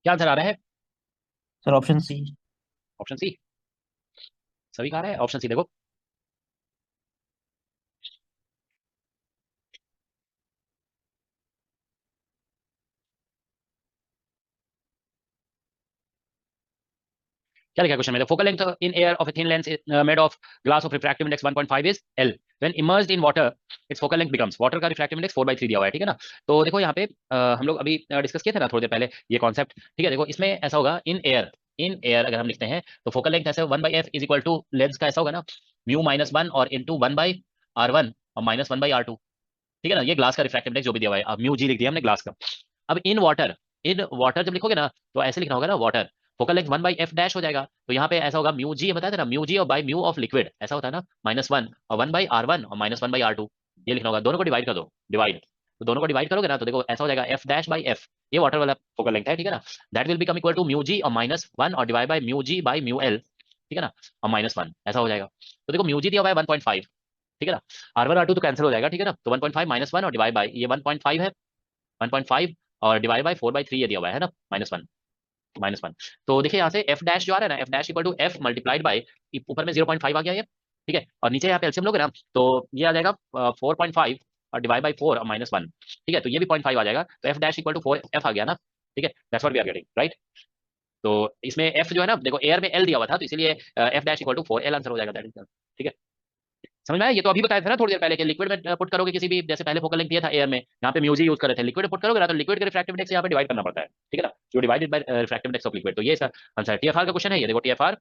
क्या आंसर आ रहा है? Sir option C. Option C, सभी कहा रहा है ऑप्शन सी। देखो क्या लिखा है क्वेश्चन में? Focal length in air of a thin lens made of glass of refractive index 1.5 is L, when emerged in water it's focal length becomes, water का रिफ्रैक्टिव इंडेक्स 4/3 दिया हुआ है, ठीक है ना? तो देखो यहाँ पे हम लोग अभी डिस्कस किए थे ना थोड़ी देर पहले ये कॉन्सेप्ट, ठीक है? देखो इसमें ऐसा होगा, इन एयर, इन एयर अगर हम लिखते हैं तो फोकल लेंथ ऐसे 1/f is equal to lens का ऐसा होगा ना म्यू -1 और इंटू 1/r1 और -1/r2, ठीक है ना? ये ग्लास का रिफ्रैक्टिव इंडेक्स जो भी दिया हुआ है, अब म्यू जी लिख दिया हमने ग्लास का। अब इन वाटर, इन वाटर जब लिखोगे ना तो ऐसे लिखना होगा ना, water focal length 1/f dash हो जाएगा, तो यहाँ पे ऐसा होगा म्यू जी, बताया था ना म्यू जी और बाय म्यू ऑफ लिक्विड ऐसा होता है ना -1 और 1/r1 और -1/r2, ये लिखना होगा। दोनों को डिवाइड कर दो, डिवाइड, तो दोनों को डिवाइड करोगे ना तो देखो ऐसा हो जाएगा f डैश बाई f, ये वाटर वाला फोकल लेंथ है, ठीक है ना? That will become equal to mu g और -1 और divide by mu g by mu l, ठीक है ना? और -1 ऐसा हो जाएगा। तो देखो म्यू जी दिया हुआ है 1.5, ठीक है ना? R1 R2 तो कैंसिल हो जाएगा, ठीक है ना? तो 1.5 -1 और डिवाइड बाय ये 1.5 है, 1.5 और डिवाइड बाय 4/3 ये दिया हुआ है ना, -1, -1। तो देखिए यहाँ से f डैश जो आ रहा है ना, f dash equal to f multiplied by, ऊपर में 0.5 आ गया ये, ठीक है? और नीचे यहाँ पे एलसीएम लोगे ना तो ये आ जाएगा 4.5 और डिवाइड बाय 4 और -1, ठीक है? तो ये भी 0.5 आ जाएगा, तो f dash equal to 4f आ गया ना, ठीक है? That's what we are getting, right? तो इसमें f जो है ना, देखो एयर में l दिया हुआ था तो इसीलिए f dash equal to 4l answer हो जाएगा, दैट इज, ठीक है? समझ में आया? ये तो अभी बताया था ना थोड़ी देर पहले कि लिक्विड में पुट करोगे किसी भी, जैसे पहले फोकल लेंथ दिया था एयर में, यहाँ पे म्यूजी यूज कर रहे थे, लिक्विड में पुट करोगे ना तो लिक्विड के रिफ्रैक्टिव इंडेक्स यहाँ पे डिवाइड करना पड़ता है, ठीक है ना? जो divided by refractive index of liquid, तो ये इसका आंसर है। टीएफआर का क्वेश्चन है ये, देखो टीएफआर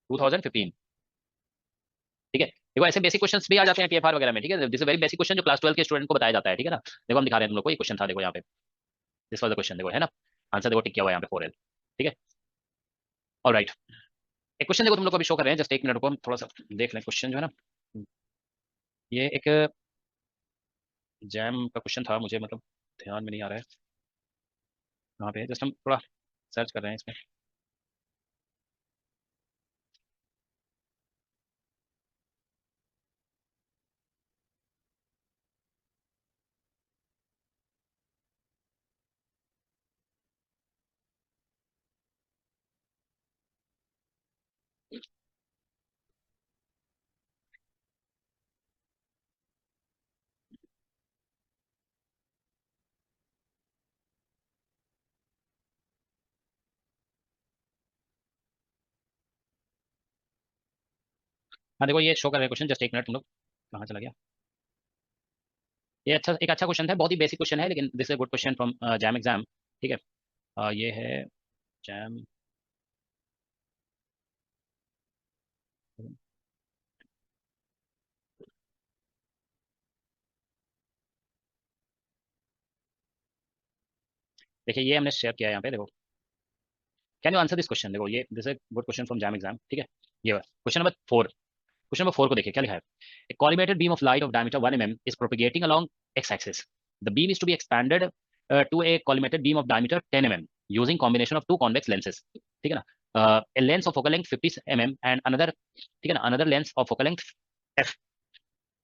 2015, ठीक है? देखो ऐसे बेसिक क्वेश्चंस भी आ जाते हैं टीएफआर वगैरह में, ठीक है? This is very basic question जो क्लास 12 के स्टूडेंट को बताया जाता है, ठीक है ना? देखो हम दिखा रहे हैं तुम लोग को, ये क्वेश्चन था, देखो यहाँ पे दिस वाज द क्वेश्चन, देखो है ना? आंसर देखो टिक किया हुआ है यहाँ पे 4l, ठीक है? ऑलराइट, एक क्वेश्चन देखो तुम लोग को अभी शो कर रहे हैं, जस्ट एक मिनट रुको, हम थोड़ा सा देख लें क्वेश्चन जो है ना। ये एक जैम का क्वेश्चन था, मुझे मतलब ध्यान में नहीं आ रहा है कहाँ पे है, जस्ट हम थोड़ा सर्च कर रहे हैं इसमें। हाँ देखो ये शो कर रहे हैं क्वेश्चन, जस्ट एक मिनट, तुम लोग कहाँ चला गया? ये अच्छा, एक अच्छा क्वेश्चन है, बहुत ही बेसिक क्वेश्चन है, लेकिन this is good question from jam exam, ठीक है? ये है जैम, देखिए ये हमने शेयर किया है यहाँ पे, देखो can you answer this question, देखो ये this is good question from jam exam, ठीक है? ये क्वेश्चन नंबर 4, क्वेश्चन नंबर 4 को देखिए क्या लिखा है। ए collimated beam of light of diameter 1 mm is propagating along x axis. The beam is to be expanded to a collimated beam of diameter 10 mm using combination of two convex lenses, ठीक है ना? A lens of focal length 50 mm and another, ठीक है ना, another lens of focal length f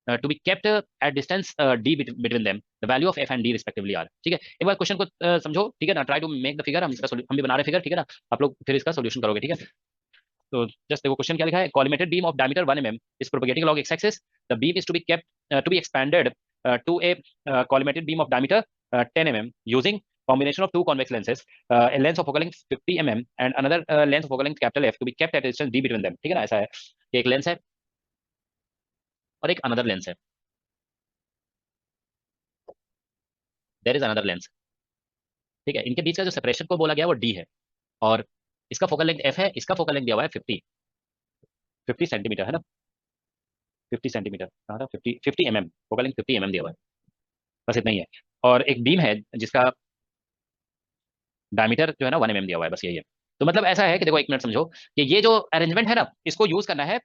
to be kept at distance d between them, the value of f and d respectively are, ठीक है? एक बार question को समझो, ठीक है ना? Try to make the figure, हम इसका हम भी बना रहे फिगर, ठीक है ना? आप लोग फिर इसका सोल्यूशन करोगे, ठीक है? तो जस्ट देखो क्वेश्चन क्या लिखा है, collimated beam of diameter 1 mm is propagating along x axis, the beam is to be kept to be expanded to a collimated beam of diameter 10 mm using combination of two convex lenses, a lens of focal length 50 mm and another lens of focal length capital F to be kept at a distance d between them. ठीक है ना, ऐसा है कि एक lens है और एक अनदर लेंस है, देयर इज अनदर लेंस, ठीक है। इनके बीच का जो सेपरेशन को बोला गया वो d है और इसका फोकल लेंथ f है, इसका फोकल लेंथ दिया हुआ है 50 सेंटीमीटर है ना, 50 सेंटीमीटर कहाँ था, 50 mm, फोकल लेंथ 50 mm दिया हुआ है, बस इतना ही है। और एक बीम है जिसका डायमीटर जो है ना 1 mm दिया हुआ है, बस यही है। तो मतलब ऐसा है कि देखो, एक मिनट समझो कि ये जो अरेंजमेंट है ना, इसको यूज करना है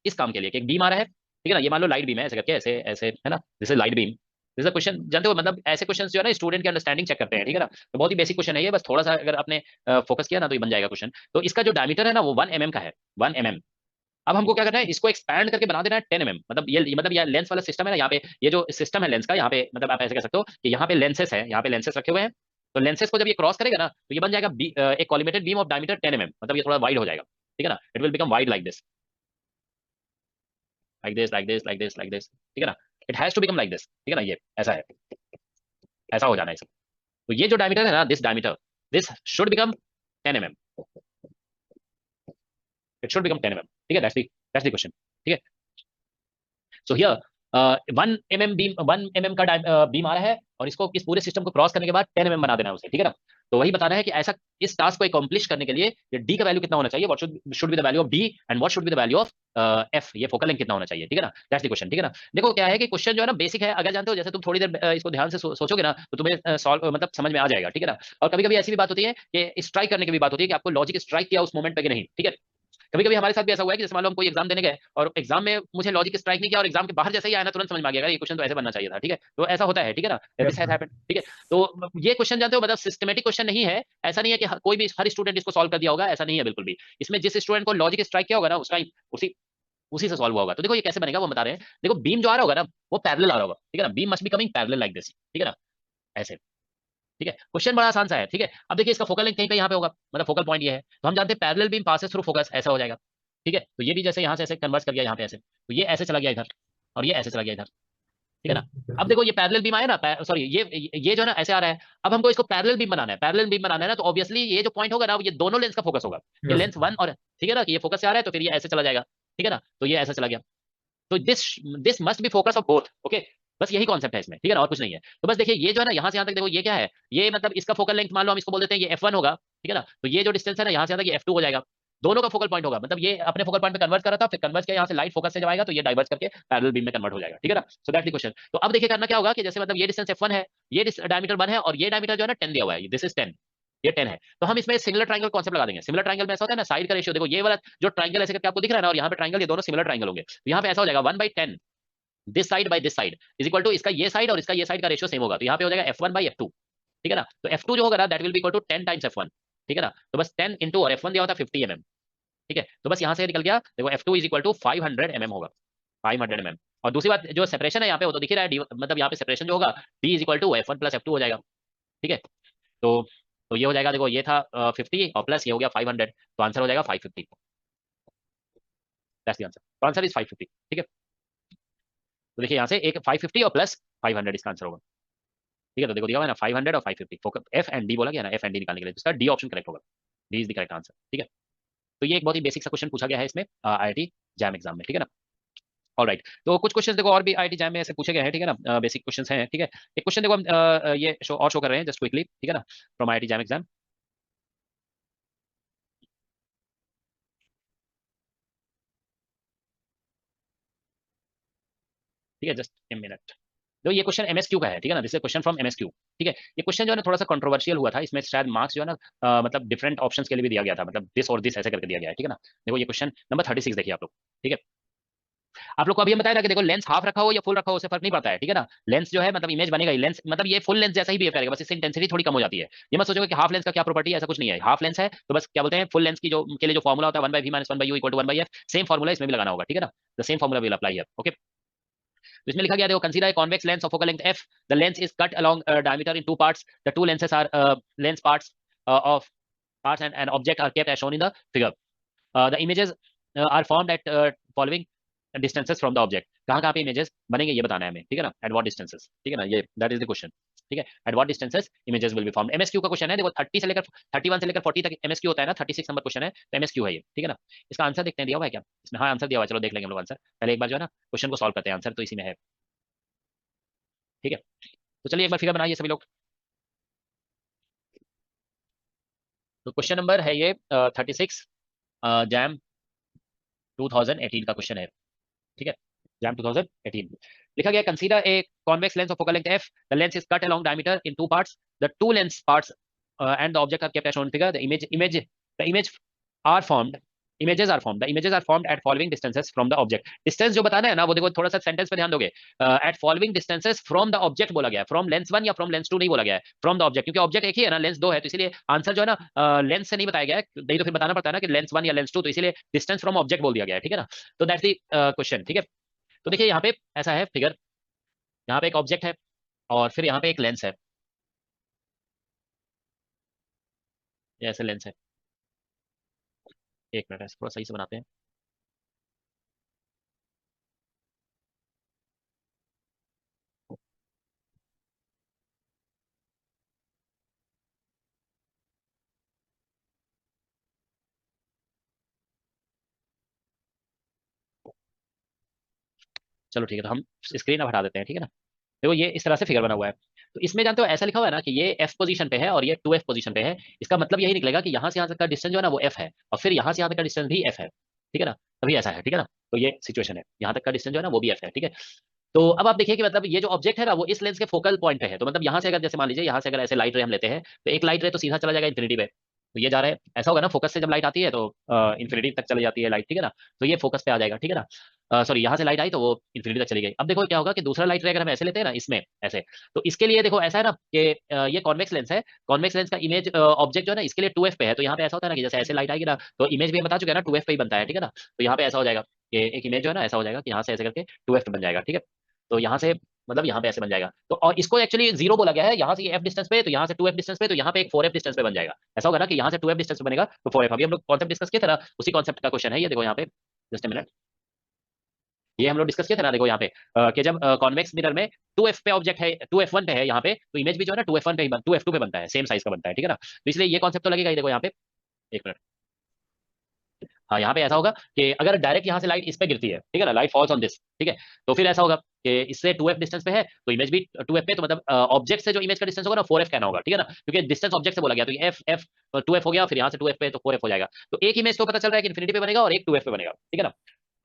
इस काम के लिए कि एक बीम आ रहा है, ठीक है ना, ये मान लो लाइट बीम है, ऐसे करके ऐसे ऐसे है ना, this is light beam, this is question, जानते हो मतलब ऐसे क्वेश्चन जो है ना स्टूडेंट की अंडरस्टैंडिंग चेक करते हैं, ठीक है ना। तो बहुत ही बेसिक क्वेश्चन है ये, बस थोड़ा सा अगर आपने फोकस किया ना तो ये बन जाएगा क्वेश्चन। तो इसका जो डायमीटर है ना वो 1 mm का है, 1 mm। अब हमको क्या करना है, इसको एक्सपैंड करके बना देना है 10 mm, मतलब ये मतलब ये लेंस वाला सिस्टम है ना, यहाँ पे ये जो सिस्टम है लेंस का, यहाँ पे मतलब आप ऐसे कह सकते हो कि यहाँ पे लेंसेस है, यहाँ पे लेंसेस रखे हुए हैं, तो लेंसेस को जब ये क्रॉस करेगा ना तो ये बन जाएगा एक कॉलिमेटेड बीम ऑफ डायमीटर 10 mm, मतलब ये थोड़ा वाइड हो जाएगा, ठीक है ना, it will become wide like this, like this, like this, like this, like this, ठीक है ना, it has to become like this, ठीक है ना, ये ऐसा है, ऐसा हो जाना है इसका। तो ये जो डायमीटर है ना, this diameter, this should become 10 mm, it should become 10 mm, ठीक है, दैट्स द क्वेश्चन, ठीक है। So here 1 mm beam, 1 mm का बीम आ रहा है और इसको इस पूरे सिस्टम को क्रॉस करने के बाद 10 mm बना देना है उसे, ठीक है ना। तो वही बताना है कि ऐसा इस टास्क को अकॉम्प्लिश करने के लिए ये d का वैल्यू कितना होना चाहिए, what should be the value of d and what should be the value of f, ये फोकल लेंथ कितना होना चाहिए, ठीक है ना, दैट्स द क्वेश्चन, ठीक है ना। देखो क्या है कि क्वेश्चन जो है ना बेसिक है, अगर जानते हो, जैसे तुम थोड़ी देर इसको ध्यान से सोचोगे ना तो तुम्हें सॉल्व मतलब समझ में आ जाएगा, ठीक है ना। और कभी कभी ऐसी भी बात होती है कि स्ट्राइक करने की भी बात होती है कि आपको लॉजिक स्ट्राइक किया उस मोमेंट पे कि नहीं, ठीक है। कभी कभी हमारे साथ भी ऐसा हुआ है कि जैसे मान लो हम कोई एग्जाम देने गए और एग्जाम में मुझे लॉजिक स्ट्राइक नहीं किया और एग्जाम के बाहर जैसे ही आया ना तुरंत समझ में आ गया ये क्वेश्चन तो ऐसे बनना चाहिए था, ठीक है। तो ऐसा होता है, ठीक है ना, दिस हैज हैपेंड, ठीक है। तो ये क्वेश्चन जानते हो मतलब सिस्टमेटिक क्वेश्चन नहीं है, ऐसा नहीं है कि कोई भी हर स्टूडेंट इसको सॉल्व कर दिया होगा, ऐसा नहीं है बिल्कुल भी। इसमें जिस स्टूडेंट को लॉजिक स्ट्राइक किया होगा ना उसका उसी से सॉल्व होगा। तो देखो ये कैसे बनेगा वो बता रहे हैं, देखो बीम जो आ रहा होगा ना वो पैरेलल आ रहा होगा, ठीक है ना, beam must be coming parallel like this, ठीक है ना, ऐसे, ठीक है। क्वेश्चन बड़ा आसान सा है, ठीक है। अब देखिए इसका फोकल लेंथ कहीं पे यहाँ पे होगा, मतलब फोकल पॉइंट ये है, तो हम जानते हैं parallel beam passes through focus, ऐसा हो जाएगा, ठीक है। तो ये भी जैसे यहाँ से ऐसे कन्वर्ट कर गया यहाँ पे ऐसे, तो ये ऐसे चला गया इधर और ये ऐसे चला गया इधर, ठीक है ना। अब देखो ये पैरेलल बीम आया ना, सॉरी ये जो है ना ऐसे आ रहा है, अब हमको इसको पैरेलल बीम बनाना है, पैरेलल बीम बनाना है ना, तो ऑब्वियसली ये जो पॉइंट होगा ना ये दोनों लेंस का फोकस होगा, ये लेंस 1 और, ठीक है ना, कि ये फोकस से आ रहा है तो फिर ये ऐसे चला जाएगा, ठीक है ना, तो ये ऐसे चला गया, तो this must be focus of both, okay, बस यही कॉन्सेप्ट है इसमें, ठीक है ना, और कुछ नहीं है। तो बस देखिए ये जो है ना यहाँ से यहाँ तक देखो ये क्या है, ये मतलब इसका फोकल लेंथ मान लो हम इसको बोल देते हैं ये f1 होगा, ठीक है ना, तो ये जो डिस्टेंस है ना यहाँ से यहाँ तक ये f2 हो जाएगा, दोनों का फोकल पॉइंट होगा, मतलब ये अपने फोकल पॉइंट पे कन्वर्ट कर रहा था, फिर कन्वर्ट किया यहाँ से लाइट फोकस से जाएगा तो ये डाइवर्स करके पैरेलल बीम में कन्वर्ट हो जाएगा, ठीक है ना। So that's the question. तो अब देखिए करना क्या होगा कि जैसे मतलब ये डिस्टेंस f1 है, ये डायमीटर 1 है और ये डायमीटर जो है ना 10 दिया हुआ है, दिस इज 10, ये 10 है, तो हम इसमें सिमिलर ट्रायंगल कॉन्सेप्ट लगा देंगे। सिमिलर ट्रायंगल में ऐसा होता है ना साइड का रेशियो, देखो ये वाला जो ट्रायंगल ऐसे करके आपको दिख रहा है ना और यहाँ पे ट्रायंगल, ये दोनों सिमिलर ट्रायंगल होंगे, तो यहाँ पे ऐसा हो जाएगा 1/10 this side by this side is equal to इसका ये साइड और इसका ये साइड का रेशियो सेम होगा, तो यहाँ पे हो जाएगा f1/f2, ठीक है ना। तो f2 जो होगा ना that will be equal to 10 times f1, ठीक है ना, तो बस 10 इंटू और f1 दिया होता है 50 mm, ठीक है। तो बस यहाँ से निकल गया, देखो f2 is equal to 500 mm होगा, 500 mm। और दूसरी बात जो सेपरेशन है यहाँ पे वो तो दिख ही रहा है, मतलब यहाँ पे सेपरेशन जो होगा d is equal to f1 plus f2 हो जाएगा, ठीक है। तो ये हो जाएगा, देखो ये था 50 और प्लस ये हो गया 500, तो आंसर हो जाएगा 550, दैट्स द आंसर, तो आंसर इज 550, ठीक है। तो देखिए यहाँ से एक 550 और प्लस 500 इसका आंसर होगा, ठीक है। तो देखो दिया हुआ है ना 500 और 550, फोकस एफ एंड डी बोला गया ना, एफ एंड डी निकालने के लिए इसका डी ऑप्शन करेक्ट होगा, D is the correct answer, ठीक है। तो ये एक बहुत ही बेसिक सा क्वेश्चन पूछा गया है इसमें आईआईटी जैम एग्जाम में, ठीक है ना। ऑलराइट, तो कुछ क्वेश्चन देखो और भी आईआईटी जैम में ऐसे पूछे गए हैं, ठीक है ना, बेसिक क्वेश्चंस हैं, ठीक है। एक क्वेश्चन देखो हम ये शो कर रहे हैं जस्ट क्विकली, ठीक है ना, फ्रॉम आईआईटी जैम एग्जाम, ठीक है, जस्ट ए मिनट। तो ये क्वेश्चन एमएसक्यू का है, ठीक है ना, this is question from MSQ, ठीक है। ये क्वेश्चन जो है ना थोड़ा सा कंट्रोवर्शियल हुआ था, इसमें शायद मार्क्स जो है ना मतलब डिफरेंट ऑप्शंस के लिए भी दिया गया था, मतलब दिस और दिस ऐसे करके दिया गया है, ठीक है ना। देखो ये क्वेश्चन नंबर 36 देखिए आप लोग, ठीक है। आप लोग को अभी हम बताया था कि देखो लेंस हाफ रखा हो या फुल रखा हो उससे फर्क नहीं पड़ता है, ठीक है ना। लेंस जो है मतलब इमेज बनेगा ही, लेंस मतलब ये फुल लेंस जैसा ही बिहेव करेगा, बस इससे इंटेंसिटी थोड़ी कम हो जाती है। ये मत सोचोगे कि हाफ लेंस का क्या प्रॉपर्टी है, ऐसा कुछ नहीं है, हाफ लेंस है तो बस क्या बोलते हैं फुल लेंस की जो के लिए जो फॉर्मुला होता है 1/v - 1/u = 1/f, same formula इसमें भी लगाना होगा, ठीक है ना, the same formula will apply here, okay. तो इसमें लिखा गया देखो consider a convex lens of focal length f, the lens is cut along diameter in two parts, the two lenses are lens parts of parts and object are kept as shown in the figure, the images are formed at following distances from the object, कहाँ पे images बनेंगे ये बताना है हमें, ठीक है ना, एट व्हाट डिस्टेंसेस, ठीक है ना, ये दैट इज द क्वेश्चन, ठीक है, at what distances images will be formed. MSQ का क्वेश्चन है, देखो 30 से लेकर 31 से लेकर 40 तक एमएसक्यू होता है ना, 36 नंबर क्वेश्चन है, तो एमएसक्यू है ये, ठीक है ना। इसका आंसर देखते हैं, दिया हुआ है क्या इसमें? हाँ आंसर दिया हुआ है, चलो देख लेंगे हम लोग आंसर, पहले एक बार जो है ना क्वेश्चन को सॉल्व करते हैं, आंसर तो इसी में है, ठीक है। तो चलिए एक बार फिगर बनाइए सभी लोग। तो क्वेश्चन नंबर है ये 36 जैम 2018 का क्वेश्चन है, ठीक है, जैम 2018 लिखा गया, consider a convex lens of focal length f, the lens is cut along diameter in two parts, the two lens parts and the object are kept as shown in figure, the image are formed images are formed, the images are formed at following distances from the object। Distance जो बताना है ना वो देखो थोड़ा सा sentence पे ध्यान दोगे, at following distances from the object बोला गया है, फ्रॉम लेंस 1 या फ्रॉम लेंस 2 नहीं बोला गया है, फ्रॉम द ऑब्जेक्ट, क्योंकि ऑब्जेक्ट एक ही है ना, लेंस 2 है, तो इसलिए आंसर जो है ना लेंस से नहीं बताया गया है, नहीं तो फिर बताना पड़ता है ना कि लेंस 1 या लेंस 2, तो इसीलिए डिस्टेंस फ्रॉम ऑब्जेक्ट बोल दिया गया है, ठीक है ना। तो दैट्स द क्वेश्चन, ठीक है। तो देखिए यहाँ पे ऐसा है फिगर, यहाँ पे एक ऑब्जेक्ट है और फिर यहाँ पे एक लेंस है, ये ऐसे लेंस है, एक मिनट ऐसे थोड़ा सही से बनाते हैं। चलो ठीक है, तो हम स्क्रीन अब हटा देते हैं, ठीक है ना। देखो ये इस तरह से फिगर बना हुआ है, तो इसमें जानते हो ऐसा लिखा हुआ है ना कि ये एफ पोजीशन पे है और ये 2f पोजीशन पे है, इसका मतलब यही निकलेगा कि यहाँ से यहाँ तक का डिस्टेंस जो है ना वो f है, और फिर यहाँ से यहाँ तक का डिस्टेंस भी f है, ठीक है ना, तभी ऐसा है, ठीक है ना। तो ये सिचुएशन है, यहाँ तक का डिस्टेंस जो है ना वो भी f है, ठीक है। तो अब आप देखिए कि मतलब ये जो ऑब्जेक्ट है ना वो इस लेंस के फोकल पॉइंट पे है, तो मतलब यहाँ से अगर जैसे मान लीजिए यहाँ से अगर ऐसे लाइट रे हम लेते हैं, तो एक लाइट रे तो सीधा चला जाएगा इन्फिनिटी पे, तो ये जा रहा है, ऐसा होगा ना, फोकस से जब लाइट आती है तो इन्फिनिटी तक चली जाती है लाइट, ठीक है ना, तो ये फोकस पे आ जाएगा, ठीक है ना, सॉरी यहाँ से लाइट आई तो वो इन्फिनिटी तक चली गई। अब देखो क्या होगा कि दूसरा लाइट रे अगर हम ऐसे लेते हैं ना इसमें ऐसे, तो इसके लिए देखो ऐसा है ना कि ये कॉन्वेक्स लेंस है, कॉन्वेक्स लेंस का इमेज ऑब्जेक्ट जो है ना इसके लिए 2f पे है, तो यहाँ पे ऐसा होता है ना कि जैसे ऐसे लाइट आएगी ना तो इमेज भी हम बता चुके हैं ना 2f पे ही बनता है, ठीक है ना। तो यहाँ पे ऐसा हो जाएगा कि एक इमेज जो है ना ऐसा हो जाएगा कि यहाँ से ऐसे करके 2f पे बन जाएगा, ठीक है। तो यहाँ से मतलब यहाँ पे ऐसे बन जाएगा, तो और इसको एक्चुअली जीरो बोला गया है, यहाँ से ये f डिस्टेंस पे, तो यहाँ से 2f डिस्टेंस पे, तो यहाँ पे एक 4f डिस्टेंस पे बन जाएगा, ऐसा होगा ना कि यहाँ से 2f डिस्टेंस पे बनेगा तो 4f। अभी हम लोग कॉन्सेप्ट डिस्कस किया था ना, उसी कॉन्सेप्ट का क्वेश्चन है ये, देखो यहाँ पे, जस्ट मिनट, ये हम लोग डिस्कस किया था ना, देखो यहाँ पे कि जब कॉन्वेक्स मिरर में 2f पे ऑब्जेक्ट है, 2f1 पे है यहाँ पे, तो इमेज भी जो है ना 2f1 पे ही 2f2 पे बनता है, सेम साइज का बनता है, ठीक है ना। तो इसलिए ये कॉन्सेप्ट तो लगेगा ही, देखो यहाँ पे, एक मिनट, हाँ यहाँ पे ऐसा होगा कि अगर डायरेक्ट यहाँ से लाइट इस पे गिरती है, ठीक है ना, लाइट फॉल्स ऑन दिस, ठीक है, तो फिर ऐसा होगा कि इससे 2f डिस्टेंस पे है तो इमेज भी 2f पे, तो मतलब ऑब्जेक्ट से जो इमेज का डिस्टेंस होगा ना 4f कहना होगा, ठीक है ना, क्योंकि डिस्टेंस ऑब्जेक्ट से बोला गया, तो ये f 2f हो गया, फिर यहाँ से 2f पे तो 4f हो जाएगा, तो एक इमेज तो पता चल रहा है कि इन्फिनिटी पे बनेगा और एक 2f पे बनेगा, ठीक है ना।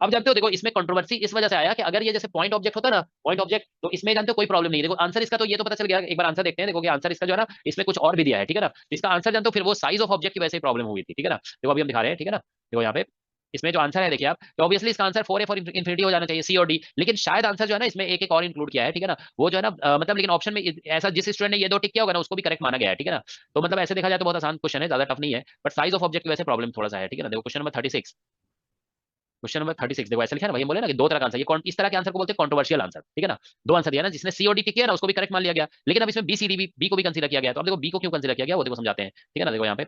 अब जानते हो देखो इसमें कंट्रोवर्सी इस वजह से आया कि अगर ये जैसे पॉइंट ऑब्जेक्ट होता ना, पॉइंट ऑब्जेक्ट, तो इसमें जानते हो कोई प्रॉब्लम नहीं है। देखो आंसर इसका तो ये तो पता चल गया, एक बार आंसर देखते हैं, देखो कि आंसर इसका जो है ना इसमें कुछ और भी दिया है, ठीक है ना, इसका आंसर जानते हो फिर वो साइज ऑफ ऑब्जेक्ट की वजह से प्रॉब्लम हुई थी, ठीक है ना। देखो अभी हम दिखा रहे हैं, ठीक है ना, देखो यहाँ पे इसमें जो आंसर है देखिए आप, तो ऑब्वियसली इसका आंसर 4f और इन्फिनिटी हो जाना चाहिए, सी और डी, लेकिन शायद आंसर जो है ना इसमें एक एक और इंक्लूड किया है, ठीक है ना, वो जो है ना मतलब लेकिन ऑप्शन में ऐसा जिस स्टूडेंट ने ये दो टिक किया होगा ना उसको भी करेक्ट माना गया है, ठीक है ना। तो मतलब ऐसे देखा जाए तो बहुत आसान क्वेश्चन है, ज्यादा टफ नहीं है, बट साइज ऑफ ऑब्जेक्ट की वजह से प्रॉब्लम थोड़ा सा है, ठीक है ना। देखो क्वेश्चन नंबर 36, क्वेश्चन नंबर 36 देखो ऐसा लिखा है ना भाई, हम बोले ना कि दो तरह का आंसर, ये इस तरह के आंसर को बोलते हैं कंट्रोवर्शियल आंसर, ठीक है ना। दो आंसर दिया ना, जिसने सी और डी टिक किया ना उसको भी करेक्ट मान लिया गया, लेकिन अब इसमें बी सी डी बी को भी कंसीडर किया गया, तो अब देखो बी को क्यों कंसीडर किया गया वो देखो समझाते हैं, ठीक है ना। देखो यहाँ पे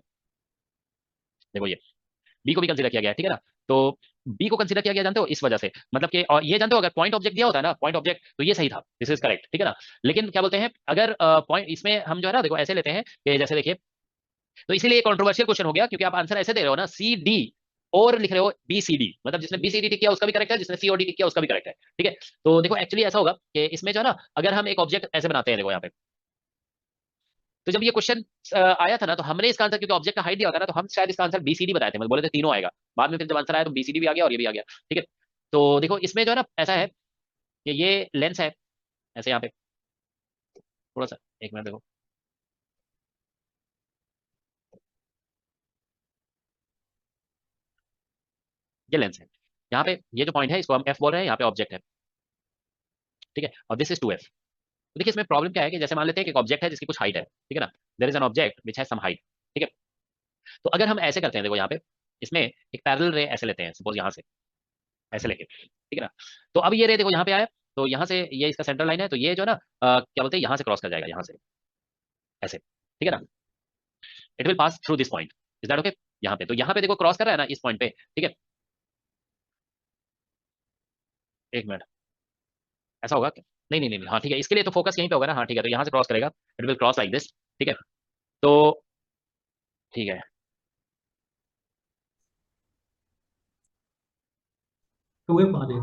देखो ये बी को भी कंसीडर किया गया है, ठीक है ना। तो बी को कंसीडर किया गया जानते हो इस वजह से, मतलब कि और ये जानते हो अगर पॉइंट ऑब्जेक्ट दिया होता है ना, पॉइंट ऑब्जेक्ट, तो ये सही था, दिस इज करेक्ट, ठीक है ना। लेकिन क्या बोलते हैं अगर पॉइंट इसमें हम जो है ना देखो ऐसे लेते हैं कि जैसे देखिए, तो इसीलिए कंट्रोवर्शियल क्वेश्चन हो गया क्योंकि आप आंसर ऐसे दे रहे हो ना सी डी और लिख रहे हो बी सी डी, मतलब जिसने बी सी डी टिक किया उसका भी करेक्ट है, जिसने सी और डी टिक किया उसका भी करेक्ट है, ठीक है। तो देखो एक्चुअली ऐसा होगा कि इसमें जो है ना अगर हम एक ऑब्जेक्ट ऐसे बनाते हैं, देखो यहाँ पे, तो जब ये क्वेश्चन आया था ना तो हमने इसका आंसर क्योंकि ऑब्जेक्ट का हाइट दिया होता है ना, तो हम शायद इसका आंसर बीसीडी बताए थे, मतलब बोले थे तीनों आएगा, बाद में फिर जब आंसर आया तो बीसीडी भी आ गया और ये भी आ गया, ठीक है। तो देखो इसमें जो है ना ऐसा है कि ये लेंस है ऐसे यहाँ पे, थोड़ा सा एक मिनट देखो, ये लेंस है, यहाँ पे ये जो पॉइंट है इसको हम एफ बोल रहे हैं, यहाँ पे ऑब्जेक्ट है, ठीक है, और दिस इज 2f। तो देखिए इसमें प्रॉब्लम क्या है कि जैसे मान लेते हैं कि एक ऑब्जेक्ट है जिसकी कुछ हाइट है, ठीक है ना, there is an object which has some height, ठीक है। तो अगर हम ऐसे करते हैं, देखो यहाँ पे इसमें एक पैरेलल रे ऐसे लेते हैं, सपोज यहाँ से ऐसे लेके, ठीक है ना। तो अब ये रे देखो यहाँ पे आया, तो यहाँ से ये इसका सेंट्रल लाइन है, तो ये जो है ना क्या बोलते हैं यहाँ से क्रॉस कर जाएगा, यहाँ से ऐसे, ठीक है ना, it will pass through this point, is that okay. यहाँ पे तो यहाँ पे देखो क्रॉस कर रहा है ना इस पॉइंट पे, ठीक है। एक मिनट, ऐसा होगा क्या? नहीं नहीं नहीं नहीं, हाँ ठीक है, इसके लिए तो फोकस यहीं पे होगा ना, हाँ ठीक है, तो यहाँ से क्रॉस करेगा, it will cross like this, ठीक है, तो ठीक है, 2F होना चाहिए,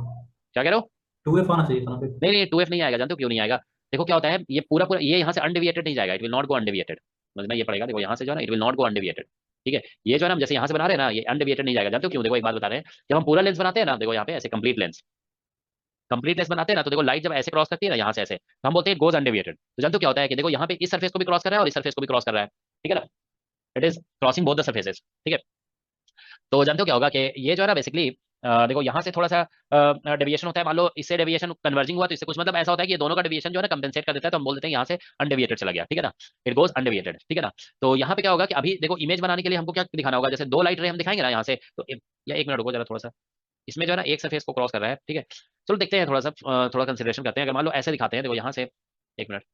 क्या कह रहे हो? 2F आना चाहिए कहाँ पे? नहीं नहीं 2F नहीं आएगा, जानते हो क्यों नहीं आएगा? देखो क्या होता है, ये पूरा पूरा ये यहाँ से अनडेविएटेड नहीं जाएगा, it will not go undeviated, समझना ये पड़ेगा, देखो यहाँ से जो है ना it will not go undeviated, ठीक है, ये जो है ना हम जैसे यहाँ से बना रहे हैं ना, ये अनडेविएटेड नहीं जाएगा, जानते हो क्यों? देखो एक बात बता रहे हैं, जब हम पूरा लेंस बनाते हैं ना, देखो यहाँ पे ऐसे कंप्लीट लेंस बनाते हैं ना, तो देखो लाइट जब ऐसे क्रॉस करती है ना यहाँ से ऐसे, तो हम बोलते हैं गोज अनडेविएटेड, तो जानते हो क्या होता है कि देखो यहाँ पे इस सरफेस को भी क्रॉस कर रहा है और इस सरफेस को भी क्रॉस कर रहा है, ठीक है ना, it is crossing both the surfaces, ठीक है, तो जानते हो क्या होगा कि ये जो है ना बेसिकली देखो यहाँ से थोड़ा सा डेविएशन होता है, मान लो इससे डेविएशन कन्वर्जिंग हुआ तो इससे कुछ मतलब ऐसा होता है कि ये दोनों का डेविएशन जो है ना कंपेंसेट कर देता है, तो हम बोल देते हैं यहाँ से अनडेविएटेड चला गया, ठीक है ना, इट गोज अनडेविएटेड, ठीक है ना, तो यहाँ पे क्या होगा कि अभी देखो इमेज बनाने के लिए हमको क्या दिखाना होगा, जैसे 2 लाइट रे हम दिखाएंगे ना यहाँ से, तो या 1 मिनट रुको जरा थोड़ा सा, इसमें जो है ना एक सरफेस को क्रॉस कर रहा है, ठीक है, चलो देखते हैं थोड़ा सा, थोड़ा कंसिडरेशन करते हैं, अगर मान लो ऐसे दिखाते हैं, देखो यहाँ से 1 मिनट,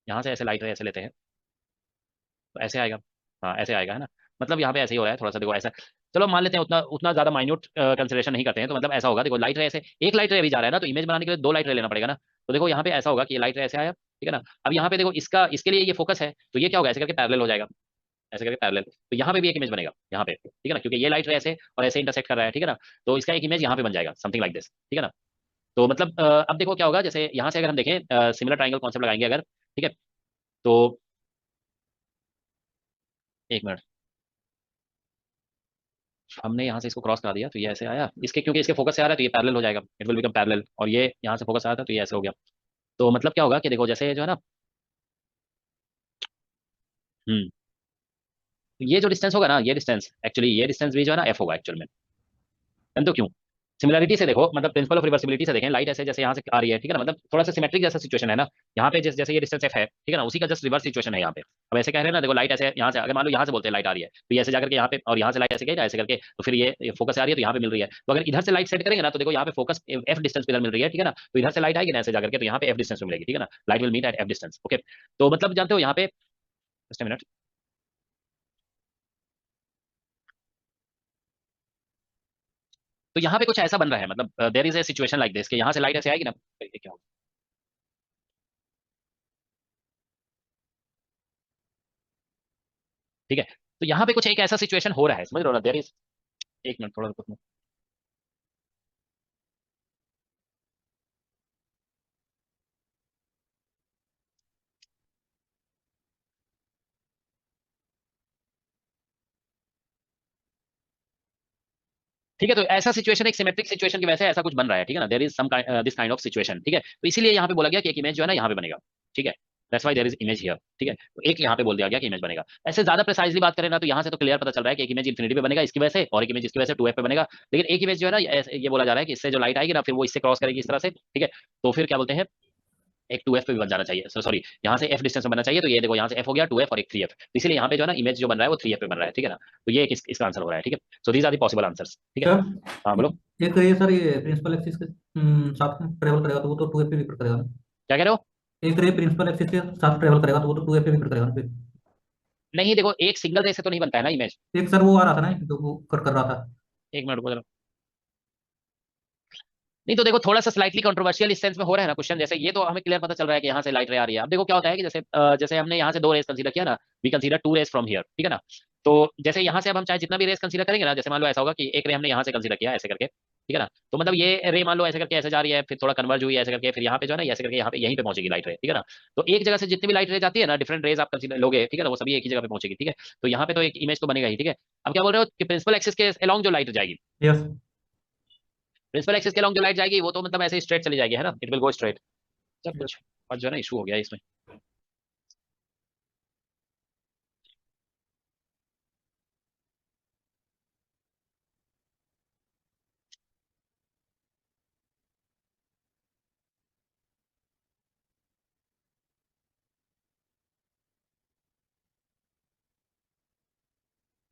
यहाँ से ऐसे लाइट रे ऐसे लेते हैं, तो ऐसे आएगा, हाँ ऐसे आएगा है ना, मतलब यहाँ पे ऐसे ही हो रहा है थोड़ा सा, देखो ऐसा, चलो मान लेते हैं, उतना उतना ज्यादा माइन्यूट कंसिडरेशन नहीं करते हैं, तो मतलब ऐसा होगा, देखो लाइट रे ऐसे, एक लाइट रे अभी जा रहा है ना, तो इमेज बनाने के लिए 2 लाइट रे लेना पड़ेगा ना, तो देखो यहाँ पे ऐसा होगा कि लाइट रे ऐसे आया, ठीक है ना, अब यहाँ पे देखो इसका इसके लिए ये फोकस है, तो ये क्या होगा, ऐसे करके पैरेलल हो जाएगा, ऐसे करके पैरेलल, तो यहाँ पे भी एक इमेज बनेगा यहाँ पे, ठीक है ना, क्योंकि ये लाइट रे ऐसे और ऐसे इंटरसेक्ट कर रहा है, ठीक है ना, तो इसका एक इमेज यहाँ पे बन जाएगा समथिंग लाइक दिस, ठीक है ना, तो मतलब अब देखो क्या होगा, जैसे यहाँ से अगर हम देखें सिमिलर ट्राइंगल कॉन्सेप्ट लगाएंगे अगर, ठीक है, तो 1 मिनट, हमने यहाँ से इसको क्रॉस करा दिया, तो ये ऐसे आया, इसके क्योंकि इसके फोकस से आ रहा है तो ये पैरेलल हो जाएगा, इट विल बिकम पैरेलल, और ये यहाँ से फोकस आ रहा था तो ये ऐसे हो गया, तो मतलब क्या होगा कि देखो जैसे जो है ना, हम्म, ये जो डिस्टेंस होगा ना, ये डिस्टेंस एक्चुअली ये डिस्टेंस भी जो है ना एफ होगा एक्चुअल में, तो क्यों? सिमिलरिटी से देखो, मतलब प्रिंसिपल ऑफ रिवर्सिबिलिटी से देखें, लाइट ऐसे जैसे यहाँ से आ रही है, ठीक है ना, मतलब थोड़ा सा सिमेट्रिक जैसा सिचुएशन है ना, यहाँ पे जैसे जैसे ये डिस्टेंस एफ है, ठीक है ना, उसी का जस्ट रिवर्स सिचुएशन है यहाँ पे, अब ऐसे कह रहे हैं ना, देखो लाइट ऐसे यहाँ से, अगर मान लो यहाँ से बोलते हैं लाइट आ रही है, तो ये ऐसे जाकर के यहाँ पे, और यहाँ से लाइट ऐसे गई ना ऐसे करके, तो फिर ये फोकस आ रही है तो यहाँ पे मिल रही है, तो अगर इधर से लाइट सेट करेंगे ना, तो देखो यहाँ पे फोकस एफ डिस्टेंस पे इधर मिल रही है, ठीक है ना, तो इधर से लाइट आएगी ना ऐसे जाकर के, तो यहाँ पे एफ डिस्टेंस में मिलेगी, ठीक है ना, light will meet at F distance, okay, तो मतलब जानते हो यहाँ पे, जस्ट मिनट, तो यहाँ पे कुछ ऐसा बन रहा है, मतलब there is a situation like this, कि यहाँ से लाइट ऐसे आएगी ना, ये क्या होगा, ठीक है, तो यहाँ पे कुछ एक ऐसा सिचुएशन हो रहा है, समझ रहे हो ना, देयर इज, 1 मिनट थोड़ा रुको, ठीक है, तो ऐसा सिचुएशन एक सिमेट्रिक सिचुएशन की वजह से ऐसा कुछ बन रहा है, ठीक है ना, there is some this kind of situation, ठीक है, तो इसीलिए यहाँ पे बोला गया कि एक इमेज जो है ना यहाँ पे बनेगा, ठीक है, that's why there is image here, ठीक है, तो एक यहाँ पे बोल दिया गया कि इमेज बनेगा, ऐसे ज्यादा प्रिसाइजली बात करें ना, तो यहाँ से तो क्लियर पता चल रहा है कि एक इमेज इन्फिनिटी पे बनेगा इसकी वजह से, और एक इमेज इसकी वजह से 2f पे बनेगा, लेकिन एक इमेज जो है ना ये बोला जा रहा है कि इससे जो लाइट आएगी ना, फिर वो इससे क्रॉस करेगी इस तरह से, ठीक है, तो फिर क्या बोलते हैं, एक 2f पे भी बन जाना चाहिए, सॉरी यहाँ से f डिस्टेंस में बनना चाहिए, तो ये देखो यहाँ से f हो गया 2f और एक 3f, तो इसीलिए यहाँ पे जो है ना इमेज जो बन रहा है वो 3f पे बन रहा है, ठीक है ना, तो ये इसका आंसर हो रहा है, ठीक है, so these are the possible answers, ठीक है, सर हाँ बोलो, एक ये सर, ये प्रिंसिपल एक्सिस के साथ में ट्रेवल करेगा तो वो तो 2F पे भी करेगा ना? क्या कह रहे हो? एक रे प्रिंसिपल एक्सिस के साथ ट्रेवल करेगा तो वो तो 2F पे भी करेगा ना फिर? नहीं देखो एक सिंगल रे से तो नहीं बनता है ना इमेज, एक सर वो आ रहा था ना, तो वो कर रहा था। 1 मिनट रुको जरा, नहीं तो देखो थोड़ा सा स्लाइटली कंट्रोवर्शियल इस सेंस में हो रहा है ना क्वेश्चन, जैसे ये तो हमें क्लियर पता चल रहा है कि यहाँ से लाइट रे आ रही है, अब देखो क्या होता है कि जैसे जैसे हमने यहाँ से 2 रेस कंसीडर किया ना, we consider 2 rays from here, ठीक है ना, तो जैसे यहाँ से अब हम चाहे जितना भी रेस कंसीडर करेंगे ना, जैसे मान लो ऐसा होगा कि एक रे हमने यहाँ से कंसीडर किया ऐसे करके, ठीक है ना, तो मतलब ये रे मान लो ऐसे करके ऐसे जा रही है, फिर थोड़ा कन्वर्ज हुई ऐसे करके, फिर यहाँ पे जो है ना ऐसे करके यहाँ पे यहीं पे पहुंचेगी लाइट रे, ठीक है ना, तो एक जगह से जितनी भी लाइट रे जाती है ना, डिफरेंट रेज आप कंसीडर लोगे, ठीक है ना, वो सभी एक ही जगह पे पहुंचेगी, ठीक है, तो यहाँ पे तो एक इमेज तो बनेगा ही, ठीक है, अब क्या बोल रहे हो कि प्रिंसिपल एक्सिस के अलॉन्ग जो लाइट जाएगी, यस। प्रिंसिपल एक्सिस के अलॉन्ग जो लाइट जाएगी वो तो मतलब ऐसे स्ट्रेट चली जाएगी, है ना, इट विल गो स्ट्रेट, सब कुछ, और जो है ना इशू हो गया है इसमें,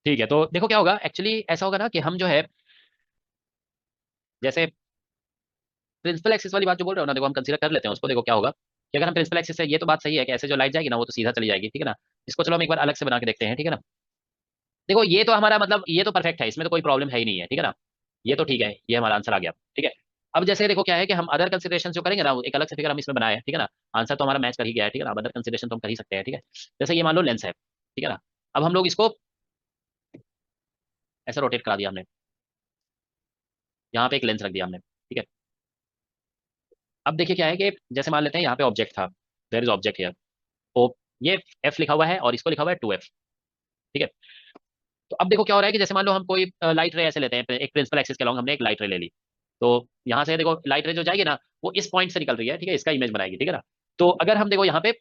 ठीक है, तो देखो क्या होगा एक्चुअली, ऐसा होगा ना कि हम जो है जैसे प्रिंसिपल एक्सिस वाली बात जो बोल रहे हो ना, देखो हम कंसीडर कर लेते हैं उसको, देखो क्या होगा कि अगर हम प्रिंसिपल एक्सिस से, ये तो बात सही है कि ऐसे जो लाइट जाएगी ना वो तो सीधा चली जाएगी, ठीक है ना, इसको चलो हम एक बार अलग से बना के देखते हैं, ठीक है ना, देखो ये तो हमारा मतलब ये तो परफेक्ट है, इसमें तो कोई प्रॉब्लम है ही नहीं है, ठीक है ना, ये तो ठीक है, ये हमारा आंसर आ गया, ठीक है, अब जैसे देखो क्या है कि हम अदर कंसिडरेशन जो करेंगे ना, वो एक अलग से फिगर हम इसमें बनाए हैं, ठीक है ना। आंसर तो हमारा मैच कर ही गया है, ठीक है ना। अब अदर कंसिडरेशन तो हम कर ही सकते हैं, ठीक है। जैसे ये मान लो लेंस है, ठीक है ना। अब हम लोग इसको ऐसा रोटेट करा दिया हमने, यहाँ पे एक लेंस रख दिया हमने, ठीक है। अब देखिए क्या है कि जैसे मान लेते हैं यहाँ पे ऑब्जेक्ट था, देयर इज ऑब्जेक्ट हियर, तो ये एफ लिखा हुआ है और इसको लिखा हुआ है 2f, ठीक है। तो अब देखो क्या हो रहा है कि जैसे मान लो हम कोई लाइट रे ऐसे लेते हैं, एक प्रिंसिपल एक्सिस के अलॉन्ग हमने एक लाइट रे ले ली, तो यहाँ से देखो लाइट रे जो जाएगी ना, वो इस पॉइंट से निकल रही है, ठीक है, इसका इमेज बनाएगी, ठीक है ना। तो अगर हम देखो यहाँ पे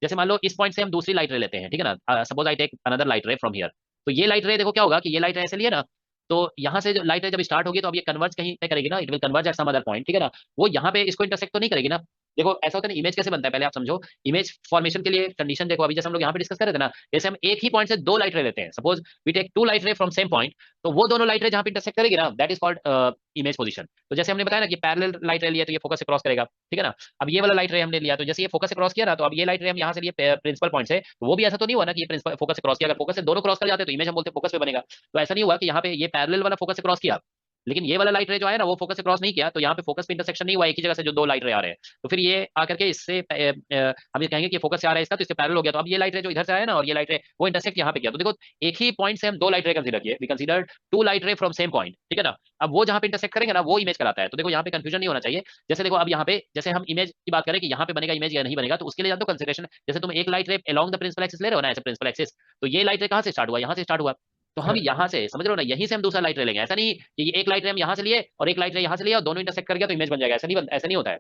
जैसे मान लो इस पॉइंट से हम दूसरी लाइट रे लेते हैं, ठीक है ना, suppose I take another light ray from here, तो ये लाइट रे देखो क्या होगा कि ये लाइट रे ऐसे लिए ना, तो यहाँ से जो लाइट रे जब स्टार्ट होगी तो अब ये कन्वर्ज कहीं पे करेगी ना, it will converge at some other point, ठीक है ना। वो यहाँ पे इसको इंटरसेक्ट तो नहीं करेगी ना। देखो ऐसा होता है ना, इमेज कैसे बनता है, पहले आप समझो। इमेज फॉर्मेशन के लिए कंडीशन देखो, अभी जैसे हम लोग यहाँ पे डिस्कस कर रहे थे ना, जैसे हम एक ही पॉइंट से दो लाइट रे लेते हैं, suppose we take two light ray from same point, तो वो दोनों लाइट रे जहाँ पे इंटरसेक्ट करेगी ना, that is called image position. तो जैसे हमने बताया ना कि पैरेलल लाइट रे लिया तो ये फोकस से क्रॉस करेगा, ठीक है ना। अब ये वाला लाइट रे हमने लिया, तो जैसे ये फोकस से क्रॉस किया ना, तो अब ये लाइट रे हम यहाँ से लिए प्रिंसिपल पॉइंट से, तो वो भी ऐसा तो नहीं हुआ ना कि ये प्रिंसिपल फोकस से क्रॉस किया, अगर फोकस से दोनों क्रॉस कर जाते तो इमेज हम बोलते फोकस पे बनेगा। तो ऐसा नहीं हुआ कि यहाँ पे ये पैरेलल वाला फोकस से क्रॉस किया, लेकिन ये वाला लाइट रे जो है ना, वो फोकस से क्रॉस नहीं किया, तो यहाँ पे फोकस पे इंटरसेक्शन नहीं हुआ एक ही जगह से जो दो लाइट रे आ रहे हैं। तो फिर ये आकर के इससे हम ये कहेंगे कि फोकस से आ रहा है इसका, तो इससे पैरेलल हो गया। तो अब ये लाइट रे जो इधर से आया ना, और ये लाइट रे वो इंटरसेक्ट यहाँ पे किया, तो देखो एक ही पॉइंट से हम दो लाइट रे कंसीडर किए, we consider two light ray from same point, ठीक है ना। अब वो जहाँ पे इंटरसेक्ट करेंगे ना, वो इमेज कराता है। तो देखो यहाँ पे कंफ्यूजन नहीं होना चाहिए। जैसे देखो अब यहाँ पे जैसे हम इमेज की बात करें कि यहाँ पे बनेगा इमेज या नहीं बनेगा, तो उसके लिए जानते हो कंसिडरेशन, जैसे तुम एक लाइट रे अलोंग द प्रिंसिपल एक्सिस ले रहे हो ना, ऐसे प्रिंसिपल एक्सिस, तो ये लाइट रे कहाँ से स्टार्ट हुआ, यहाँ से स्टार्ट हुआ, तो हम यहाँ से समझ रहे हो ना, यहीं से हम दूसरा लाइट रे लेंगे। ऐसा नहीं कि ये एक लाइट रे हम यहाँ से लिए और एक लाइट रे यहाँ से लिया और दोनों इंटरसेक्ट कर गया तो इमेज बन जाएगा, ऐसा नहीं होता है,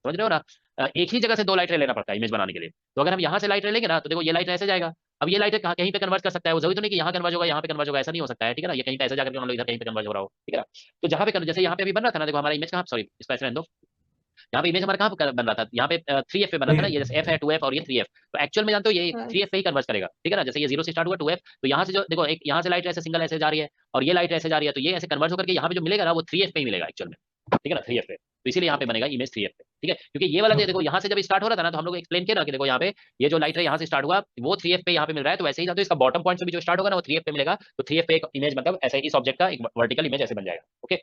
समझ रहे हो ना। एक ही जगह से दो लाइट रे लेना पड़ता है इमेज बनाने के लिए। तो अगर हम यहाँ से लाइट रे लेंगे ना, तो देखो ये लाइट रे ऐसे जाएगा। अब ये लाइट रे कहीं पे कन्वर्ट कर सकता है, वो जरूरी तो नहीं कि यहाँ कन्वर्ट होगा यहाँ पे कन्वर्ट होगा, ऐसा नहीं हो सकता है, ठीक है ना। ये कहीं पे ऐसे जाकर मान लो इधर कहीं पे कन्वर्ट हो रहा हो, ठीक है ना। तो जहाँ पे जैसे यहाँ पे अभी बन रहा था ना, देखो हमारा इमेज कहाँ, सॉरी इसको ऐसे रहने दो, यहाँ पे इमेज हमारा कहाँ पे बन रहा था, यहाँ पे 3f पे बन रहा था ना, ये जैसे f है 2f और ये 3f, तो एक्चुअल में जानते हो ये 3f पे ही कन्वर्ट करेगा, ठीक है ना। जैसे ये 0 से स्टार्ट हुआ 2f, तो यहाँ से जो देखो एक यहाँ से लाइट ऐसे सिंगल ऐसे जा रही है और ये लाइट ऐसे जा रही है, तो ये ऐसे कन्वर्ट होकर के यहाँ पे जो मिलेगा ना, वो 3f पे ही मिलेगा एक्चुअल में, ठीक है ना, 3f पे। तो इसीलिए यहाँ पे बनेगा इमेज 3f पे, ठीक है। क्योंकि ये वाला देखो यहाँ से जब स्टार्ट हो रहा था ना, तो हम लोग एक्सप्लेन किया ना कि देखो यहाँ पे ये जो लाइट है यहाँ से स्टार्ट हुआ, वो 3f पे यहाँ पे मिल रहा है, तो ऐसे ही जानते हो इसका बॉटम पॉइंट से भी जो स्टार्ट होगा ना, वो 3f पे मिलेगा, तो 3f पे एक इमेज मतलब ऐसे इस ऑब्जेक्ट का एक वर्टिकल इमेज ऐसे बन जाएगा, ओके।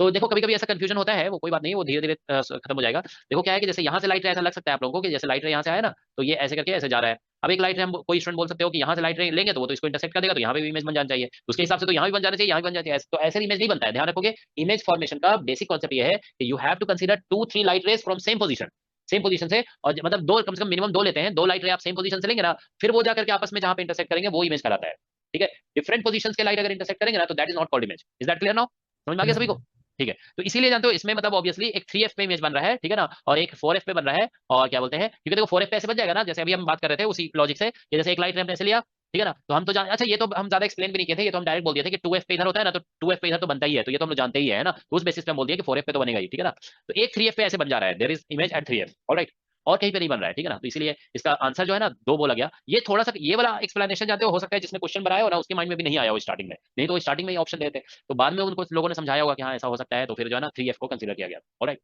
तो देखो कभी कभी ऐसा कंफ्यूजन होता है, वो कोई बात नहीं है, वो धीरे धीरे खत्म हो जाएगा। देखो क्या है कि जैसे यहाँ से लाइट रे ऐसा लग सकता है आप लोगों को कि जैसे लाइट रे यहाँ से आया ना, तो ये ऐसे करके ऐसे जा रहा है। अब एक लाइट रे हम कोई स्टूडेंट बोल सकते हो कि यहाँ से लाइट रे लेंगे तो वो तो इसको इंटरसेक्ट कर देगा, तो यहाँ पे भी इमेज बन जाना चाहिए, तो उसके हिसाब से तो यहाँ भी बन जाना चाहिए, यहाँ भी बन जाना चाहिए, तो ऐसे इमेज नहीं बनता है। ध्यान रखोगे इमेज फॉर्मेशन का बेसिक कॉन्सेप्ट ये है कि you have to consider 2-3 light rays from same position से, और मतलब दो कम से कम मिनिमम दो लेते हैं, दो लाइट रे आप सेम पोजीशन से लेंगे ना, फिर वो जाकर के आपस में जहाँ पे इंटरसेक्ट करेंगे वो इमेज कराता है, ठीक है। डिफरेंट पोजीशंस के लाइट अगर इंटरसेक्ट करेंगे ना, तो that is not called image. Is that clear now, समझ में आ गया सभी को, ठीक है। तो इसीलिए जानते हो इसमें मतलब ऑब्वियसली एक 3f पे इमेज बन रहा है, ठीक है ना, और एक 4f पे बन रहा है, और क्या बोलते हैं, क्योंकि देखो 4f पे ऐसे बन जाएगा ना, जैसे अभी हम बात कर रहे थे उसी लॉजिक से कि जैसे एक लाइट हमने ऐसे लिया, ठीक है ना, तो हम तो अच्छा ये तो हम ज्यादा एक्सप्लेन भी नहीं किए थे, ये तो हम डायरेक्ट बोल दिए थे कि 2f पे इधर होता है ना, तो 2f पे इधर तो बनता ही है, तो ये तो हम लोग जानते ही है ना, तो उस बेसिस पे हम बोल दिए कि 4f पे तो बनेगा ही, ठीक है ना। तो एक 3f पे ऐसे बन जा रहा है, there is image at 3f, alright, और कहीं पे नहीं बन रहा है, ठीक है ना। तो इसीलिए इसका आंसर जो है ना दो बोला गया। ये थोड़ा सा ये वाला एक्सप्लेनेशन जानते हो सकता है जिसने क्वेश्चन बनाया हो ना उसके माइंड में भी नहीं आया हो स्टार्टिंग में, नहीं तो स्टार्टिंग में ही ऑप्शन देते, तो बाद में उनको लोगों ने समझाया होगा कि हाँ ऐसा हो सकता है, तो फिर जो है ना 3f को कंसीडर किया गया, ऑलराइट,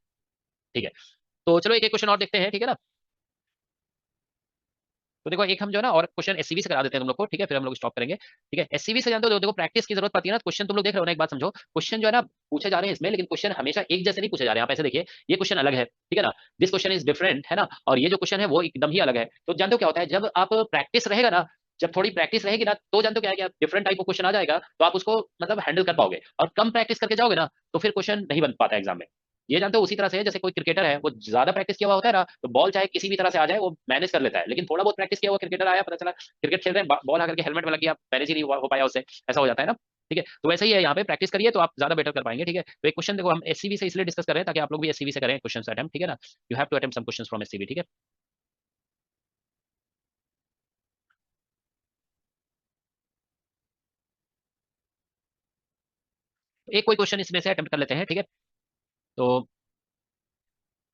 ठीक है। तो चलो एक एक क्वेश्चन और देखते हैं, ठीक है ना। तो देखो एक हम जो है ना और क्वेश्चन एससीबी से करा देते हैं तुम लोग को, ठीक है, फिर हम लोग स्टॉप करेंगे, ठीक है। एससीबी से जानते हो देखो प्रैक्टिस की जरूरत पड़ती है ना, क्वेश्चन तुम लोग देख रहे हो ना, एक बात समझो, क्वेश्चन जो है ना पूछे जा रहे हैं इसमें, लेकिन क्वेश्चन हमेशा एक जैसे नहीं पूछे जा रहे हैं। आप ऐसे देखिए ये क्वेश्चन अलग है, ठीक है ना, दिस क्वेश्चन इज डिफरेंट, है ना, और ये जो क्वेश्चन है वो एकदम ही अलग है। तो जानते हो क्या होता है जब आप प्रैक्टिस रहेगा ना, जब थोड़ी प्रैक्टिस रहेगी ना, तो जानते हो क्या है कि डिफरेंट टाइप ऑफ क्वेश्चन आ जाएगा, तो आप उसको मतलब हैंडल कर पाओगे। और कम प्रैक्टिस करके जाओगे ना, तो फिर क्वेश्चन नहीं बन पाता एग्जाम में। ये जानते हो उसी तरह से है जैसे कोई क्रिकेटर है, वो ज्यादा प्रैक्टिस किया हुआ होता है ना, तो बॉल चाहे किसी भी तरह से आ जाए वो मैनेज कर लेता है, लेकिन थोड़ा बहुत प्रैक्टिस किया हुआ क्रिकेटर आया, पता चला क्रिकेट खेल रहे हैं, बॉल आकर के हेलमेट में लग गया, मैनेज ही नहीं हो पाया उससे, ऐसा हो जाता है ना, ठीक है। तो वैसे ही है, यहाँ पे प्रैक्टिस करिए तो आप ज्यादा बेटर कर पाएंगे, ठीक है। तो एक क्वेश्चन देखो हम एससीबी से इसलिए डिस्कस कर रहे हैं ताकि आप लोग भी एससीबी से करें क्वेश्चन अटेम्प्ट, ठीक है ना। You have to attempt some questions from SCB, ठीक है। एक कोई क्वेश्चन इसमें से अटेम्प्ट कर लेते हैं, ठीक है। तो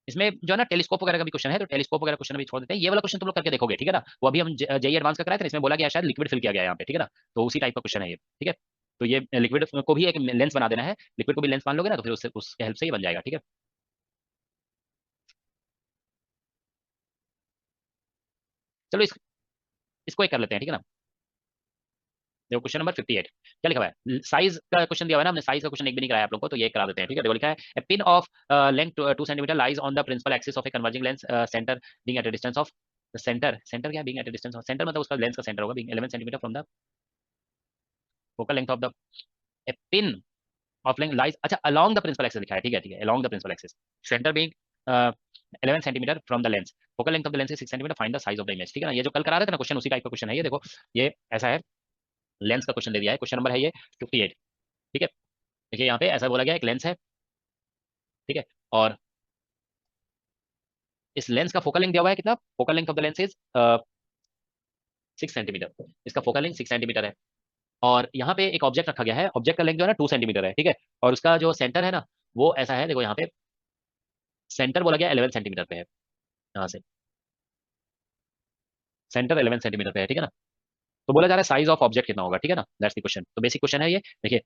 इसमें जो है ना टेलीस्कोप वगैरह का भी क्वेश्चन है, तो टेलीस्कोप वगैरह क्वेश्चन भी छोड़ देते हैं, ये वाला क्वेश्चन तुम लोग करके देखोगे, ठीक है ना। वो अभी हम जेई एडवांस का कराए थे, इसमें बोला गया शायद लिक्विड फिल किया गया है यहाँ पे, ठीक है ना, तो उसी टाइप का क्वेश्चन है ये, ठीक है। तो ये लिक्विड को भी एक लेंस बना देना है, लिक्विड को भी लेंस मान लोगे ना, तो फिर उससे उसके हेल्प से ये बन जाएगा, ठीक है। चलो इसको एक कर लेते हैं, ठीक है ना। देखो क्वेश्चन नंबर 58 क्या लिखा हुआ है, साइज का क्वेश्चन दिया हुआ है ना, हमने साइज का क्वेश्चन एक भी नहीं कराया आप लोगों को, तो ये करा देते हैं, ठीक है। देखो लिखा है a pin of length 2 centimetre lies on the principal axis of a converging lens centre being at a distance of the centre क्या being at a distance of centre, मतलब उसका लेंस का सेंटर होगा being 11 centimetre from the focal length of the a pin of length lies, अच्छा along the principal axis लिखा है, ठीक है ठीक है, along the principal axis, centre being 11 centimetre from the lens, focal length of the lens is 6 centimetre, find the size of the image, ठीक है ना। ये जो कल करा रहे थे ना क्वेश्चन, उसी टाइप का क्वेश्चन है ये। देखो ये ऐसा है, लेंस का क्वेश्चन दे दिया है, क्वेश्चन नंबर है ये 58, ठीक है। देखिए यहाँ पे ऐसा बोला गया एक लेंस है, ठीक है, और इस लेंस का फोकल लेंथ दिया हुआ है कितना, focal length of the lens is 6 centimetre, इसका फोकल लेंथ 6 सेंटीमीटर है, और यहाँ पे एक ऑब्जेक्ट रखा गया है, ऑब्जेक्ट का लेंथ जो है ना 2 सेंटीमीटर है, ठीक है, और उसका जो सेंटर है ना वो ऐसा है, देखो यहाँ पे सेंटर बोला गया 11 सेंटीमीटर पे है, यहाँ से सेंटर 11 सेंटीमीटर पे है, ठीक है ना। तो बोला जा रहा है साइज ऑफ ऑब्जेक्ट कितना होगा, ठीक है ना, दैट्स द क्वेश्चन। तो बेसिक क्वेश्चन है ये, देखिए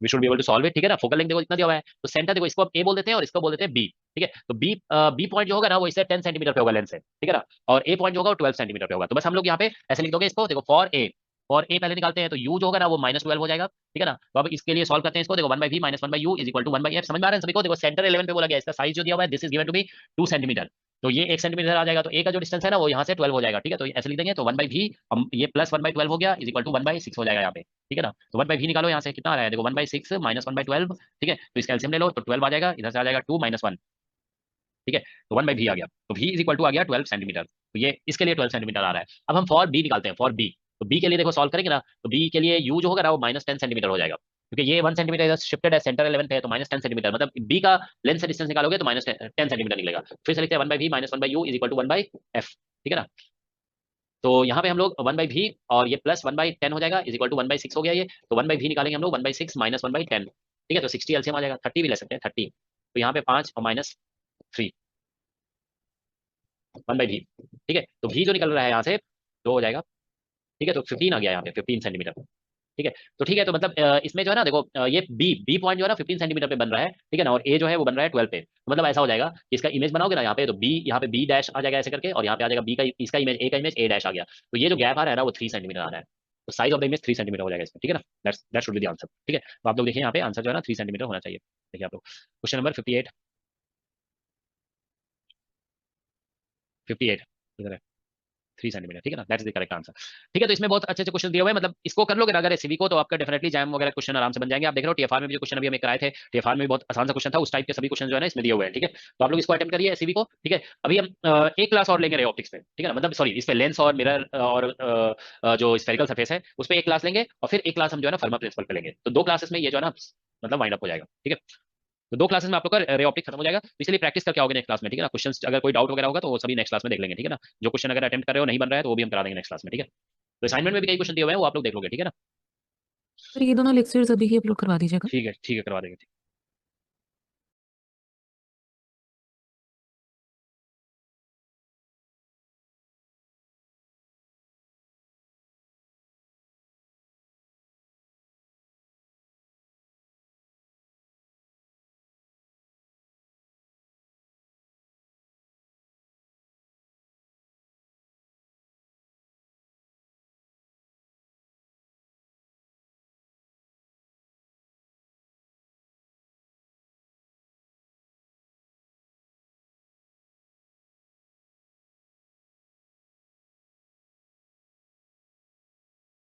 we should be able to solve it, ठीक है ना। फोकल लेंथ देखो इतना दिया हुआ है, तो सेंटर देखो इसको आप ए बोल देते हैं और इसको बोल देते हैं बी, ठीक है। तो बी बी पॉइंट जो होगा ना वो इससे 10 सेंटीमीटर पे होगा लेंस से, ठीक है ना, और ए पॉइंट जो होगा वो 12 सेंटीमीटर पे होगा। तो बस हम लोग यहाँ पे ऐसे लिख दोगे इसको, देखो फॉर ए पहले निकालते हैं, तो यू जो होगा ना वो -12 हो जाएगा, ठीक है ना। तो अब इसके लिए सॉल्व करते हैं इसको, देखो 1/v - 1/u is equal to 1/f, समझ में आ रहा है सभी को। देखो सेंटर 11 पे बोला गया, इसका साइज जो दिया हुआ है this is given to be 2 centimetre, तो ये 1 सेंटीमीटर आ जाएगा, तो ए का जो डिस्टेंस है ना वो यहाँ से 12 हो जाएगा, ठीक है। तो ऐसे लिख देंगे, तो 1/v ये प्लस 1/12 हो गया इज इक्वल टू 1/6 हो जाएगा यहाँ पे, ठीक है ना। तो 1/v निकालो, यहाँ से कितना आ रहा है, देखो 1/6 - 1/12, ठीक है, तो इसका एलसीएम ले लो, तो 12 आ जाएगा, इधर से आ जाएगा 2 - 1, ठीक है। तो 1/v आ गया, तो v इज इक्वल टू आ गया 12 सेंटीमीटर, तो ये इसके लिए 12 सेंटीमीटर आ रहा है। अब हम फॉर बी निकालते हैं, फॉर बी, तो बी के लिए देखो सॉल्व करेंगे ना, तो बी के लिए u जो होगा ना वो -10 सेंटीमीटर हो जाएगा, क्योंकि ये 1 सेंटीमीटर इधर शिफ्टेड है, सेंटर 11 पे है, तो -10 सेंटीमीटर, मतलब बी का लेंथ से डिस्टेंस निकालोगे तो -10 सेंटीमीटर निकलेगा। फिर से लिखते हैं 1/v - 1/u is equal to 1/f, ठीक है ना। तो यहाँ पे हम लोग 1/v और ये प्लस 1/10 हो जाएगा इज इक्वल टू 1/6 हो गया ये, तो 1/v निकालेंगे हम लोग 1/6 - 1/10, ठीक है, तो 60 एलसीएम आ जाएगा, 30 भी ले सकते हैं 30, तो यहाँ पे 5 और -3 1/v, ठीक है। तो v जो निकल रहा है यहाँ से 2 हो जाएगा, ठीक है, तो 15 आ गया यहाँ पे 15 सेंटीमीटर, ठीक है। तो ठीक है, तो मतलब इसमें जो है ना देखो ये बी पॉइंट जो है ना 15 सेंटीमीटर पे बन रहा है, ठीक है ना, और ए जो है वो बन रहा है 12 पे, तो मतलब ऐसा हो जाएगा कि इसका इमेज बनाओगे ना यहाँ पे, तो बी यहाँ पे बी डैश आ जाएगा ऐसे करके, और यहाँ पे आ जाएगा बी का इसका इमेज, ए का इमेज ए डैश आ गया, तो ये जो गैप आ रहा है ना वो 3 सेंटीमीटर आ रहा है, तो size of the image 3 centimetre हो जाएगा इसमें, ठीक है ना। That should be the answer, ठीक है। तो आप लोग देखिए यहाँ पे आंसर जो है ना 3 सेंटीमीटर होना चाहिए, देखिए आप लोग क्वेश्चन नंबर 58 इधर है 3 सेंटीमीटर, ठीक है ना, that is the correct answer, ठीक है। तो इसमें बहुत अच्छे अच्छे क्वेश्चन दिए हुए हैं, मतलब इसको कर लोगे ना अगर एससीबी को, तो आपका डेफिनेटली जैम वगैरह क्वेश्चन आराम से बन जाएंगे। आप देख रहे हो टीएफआर में भी जो क्वेश्चन अभी हमें कराए थे, टीएफआर में भी बहुत आसान सा क्वेश्चन था, उस टाइप के सभी क्वेश्चन जो है ना इसमें दिए हुए हैं, ठीक है। तो आप लोग इसको अटेम्प्ट करिए एससीबी को, ठीक है। अभी हम एक क्लास और लेंगे रे ऑप्टिक्स में, ठीक है ना, मतलब सॉरी इस पे लेंस और मिरर और जो स्फेरिकल सरफेस है उस पर एक क्लास लेंगे, और फिर एक क्लास हम जो है ना फर्मा प्रिंसिपल पे लेंगे, तो 2 क्लासेस में ये जो है ना मतलब वाइंड अप हो जाएगा, ठीक है। तो 2 क्लासेस में आप लोग का रे ऑप्टिक्स खत्म हो जाएगा, तो इसलिए प्रैक्टिस करके आओगे नेक्स्ट क्लास में, ठीक है ना। क्वेश्चंस अगर कोई डाउट वगैरह होगा तो वो सभी नेक्स्ट क्लास में देख लेंगे, ठीक है ना। जो क्वेश्चन अगर अटेम्प्ट कर रहे हो नहीं बन रहा है तो वो भी हम करा देंगे नेक्स्ट क्लास में, ठीक है। तो असाइनमेंट में भी कई क्वेश्चन दिए हुए हैं, वो आप लोग देख लोगे, ठीक है ना। सर ये दोनों लेक्चर्स अभी ही अपलोड करवा दीजिएगा। ठीक है करवा देंगे।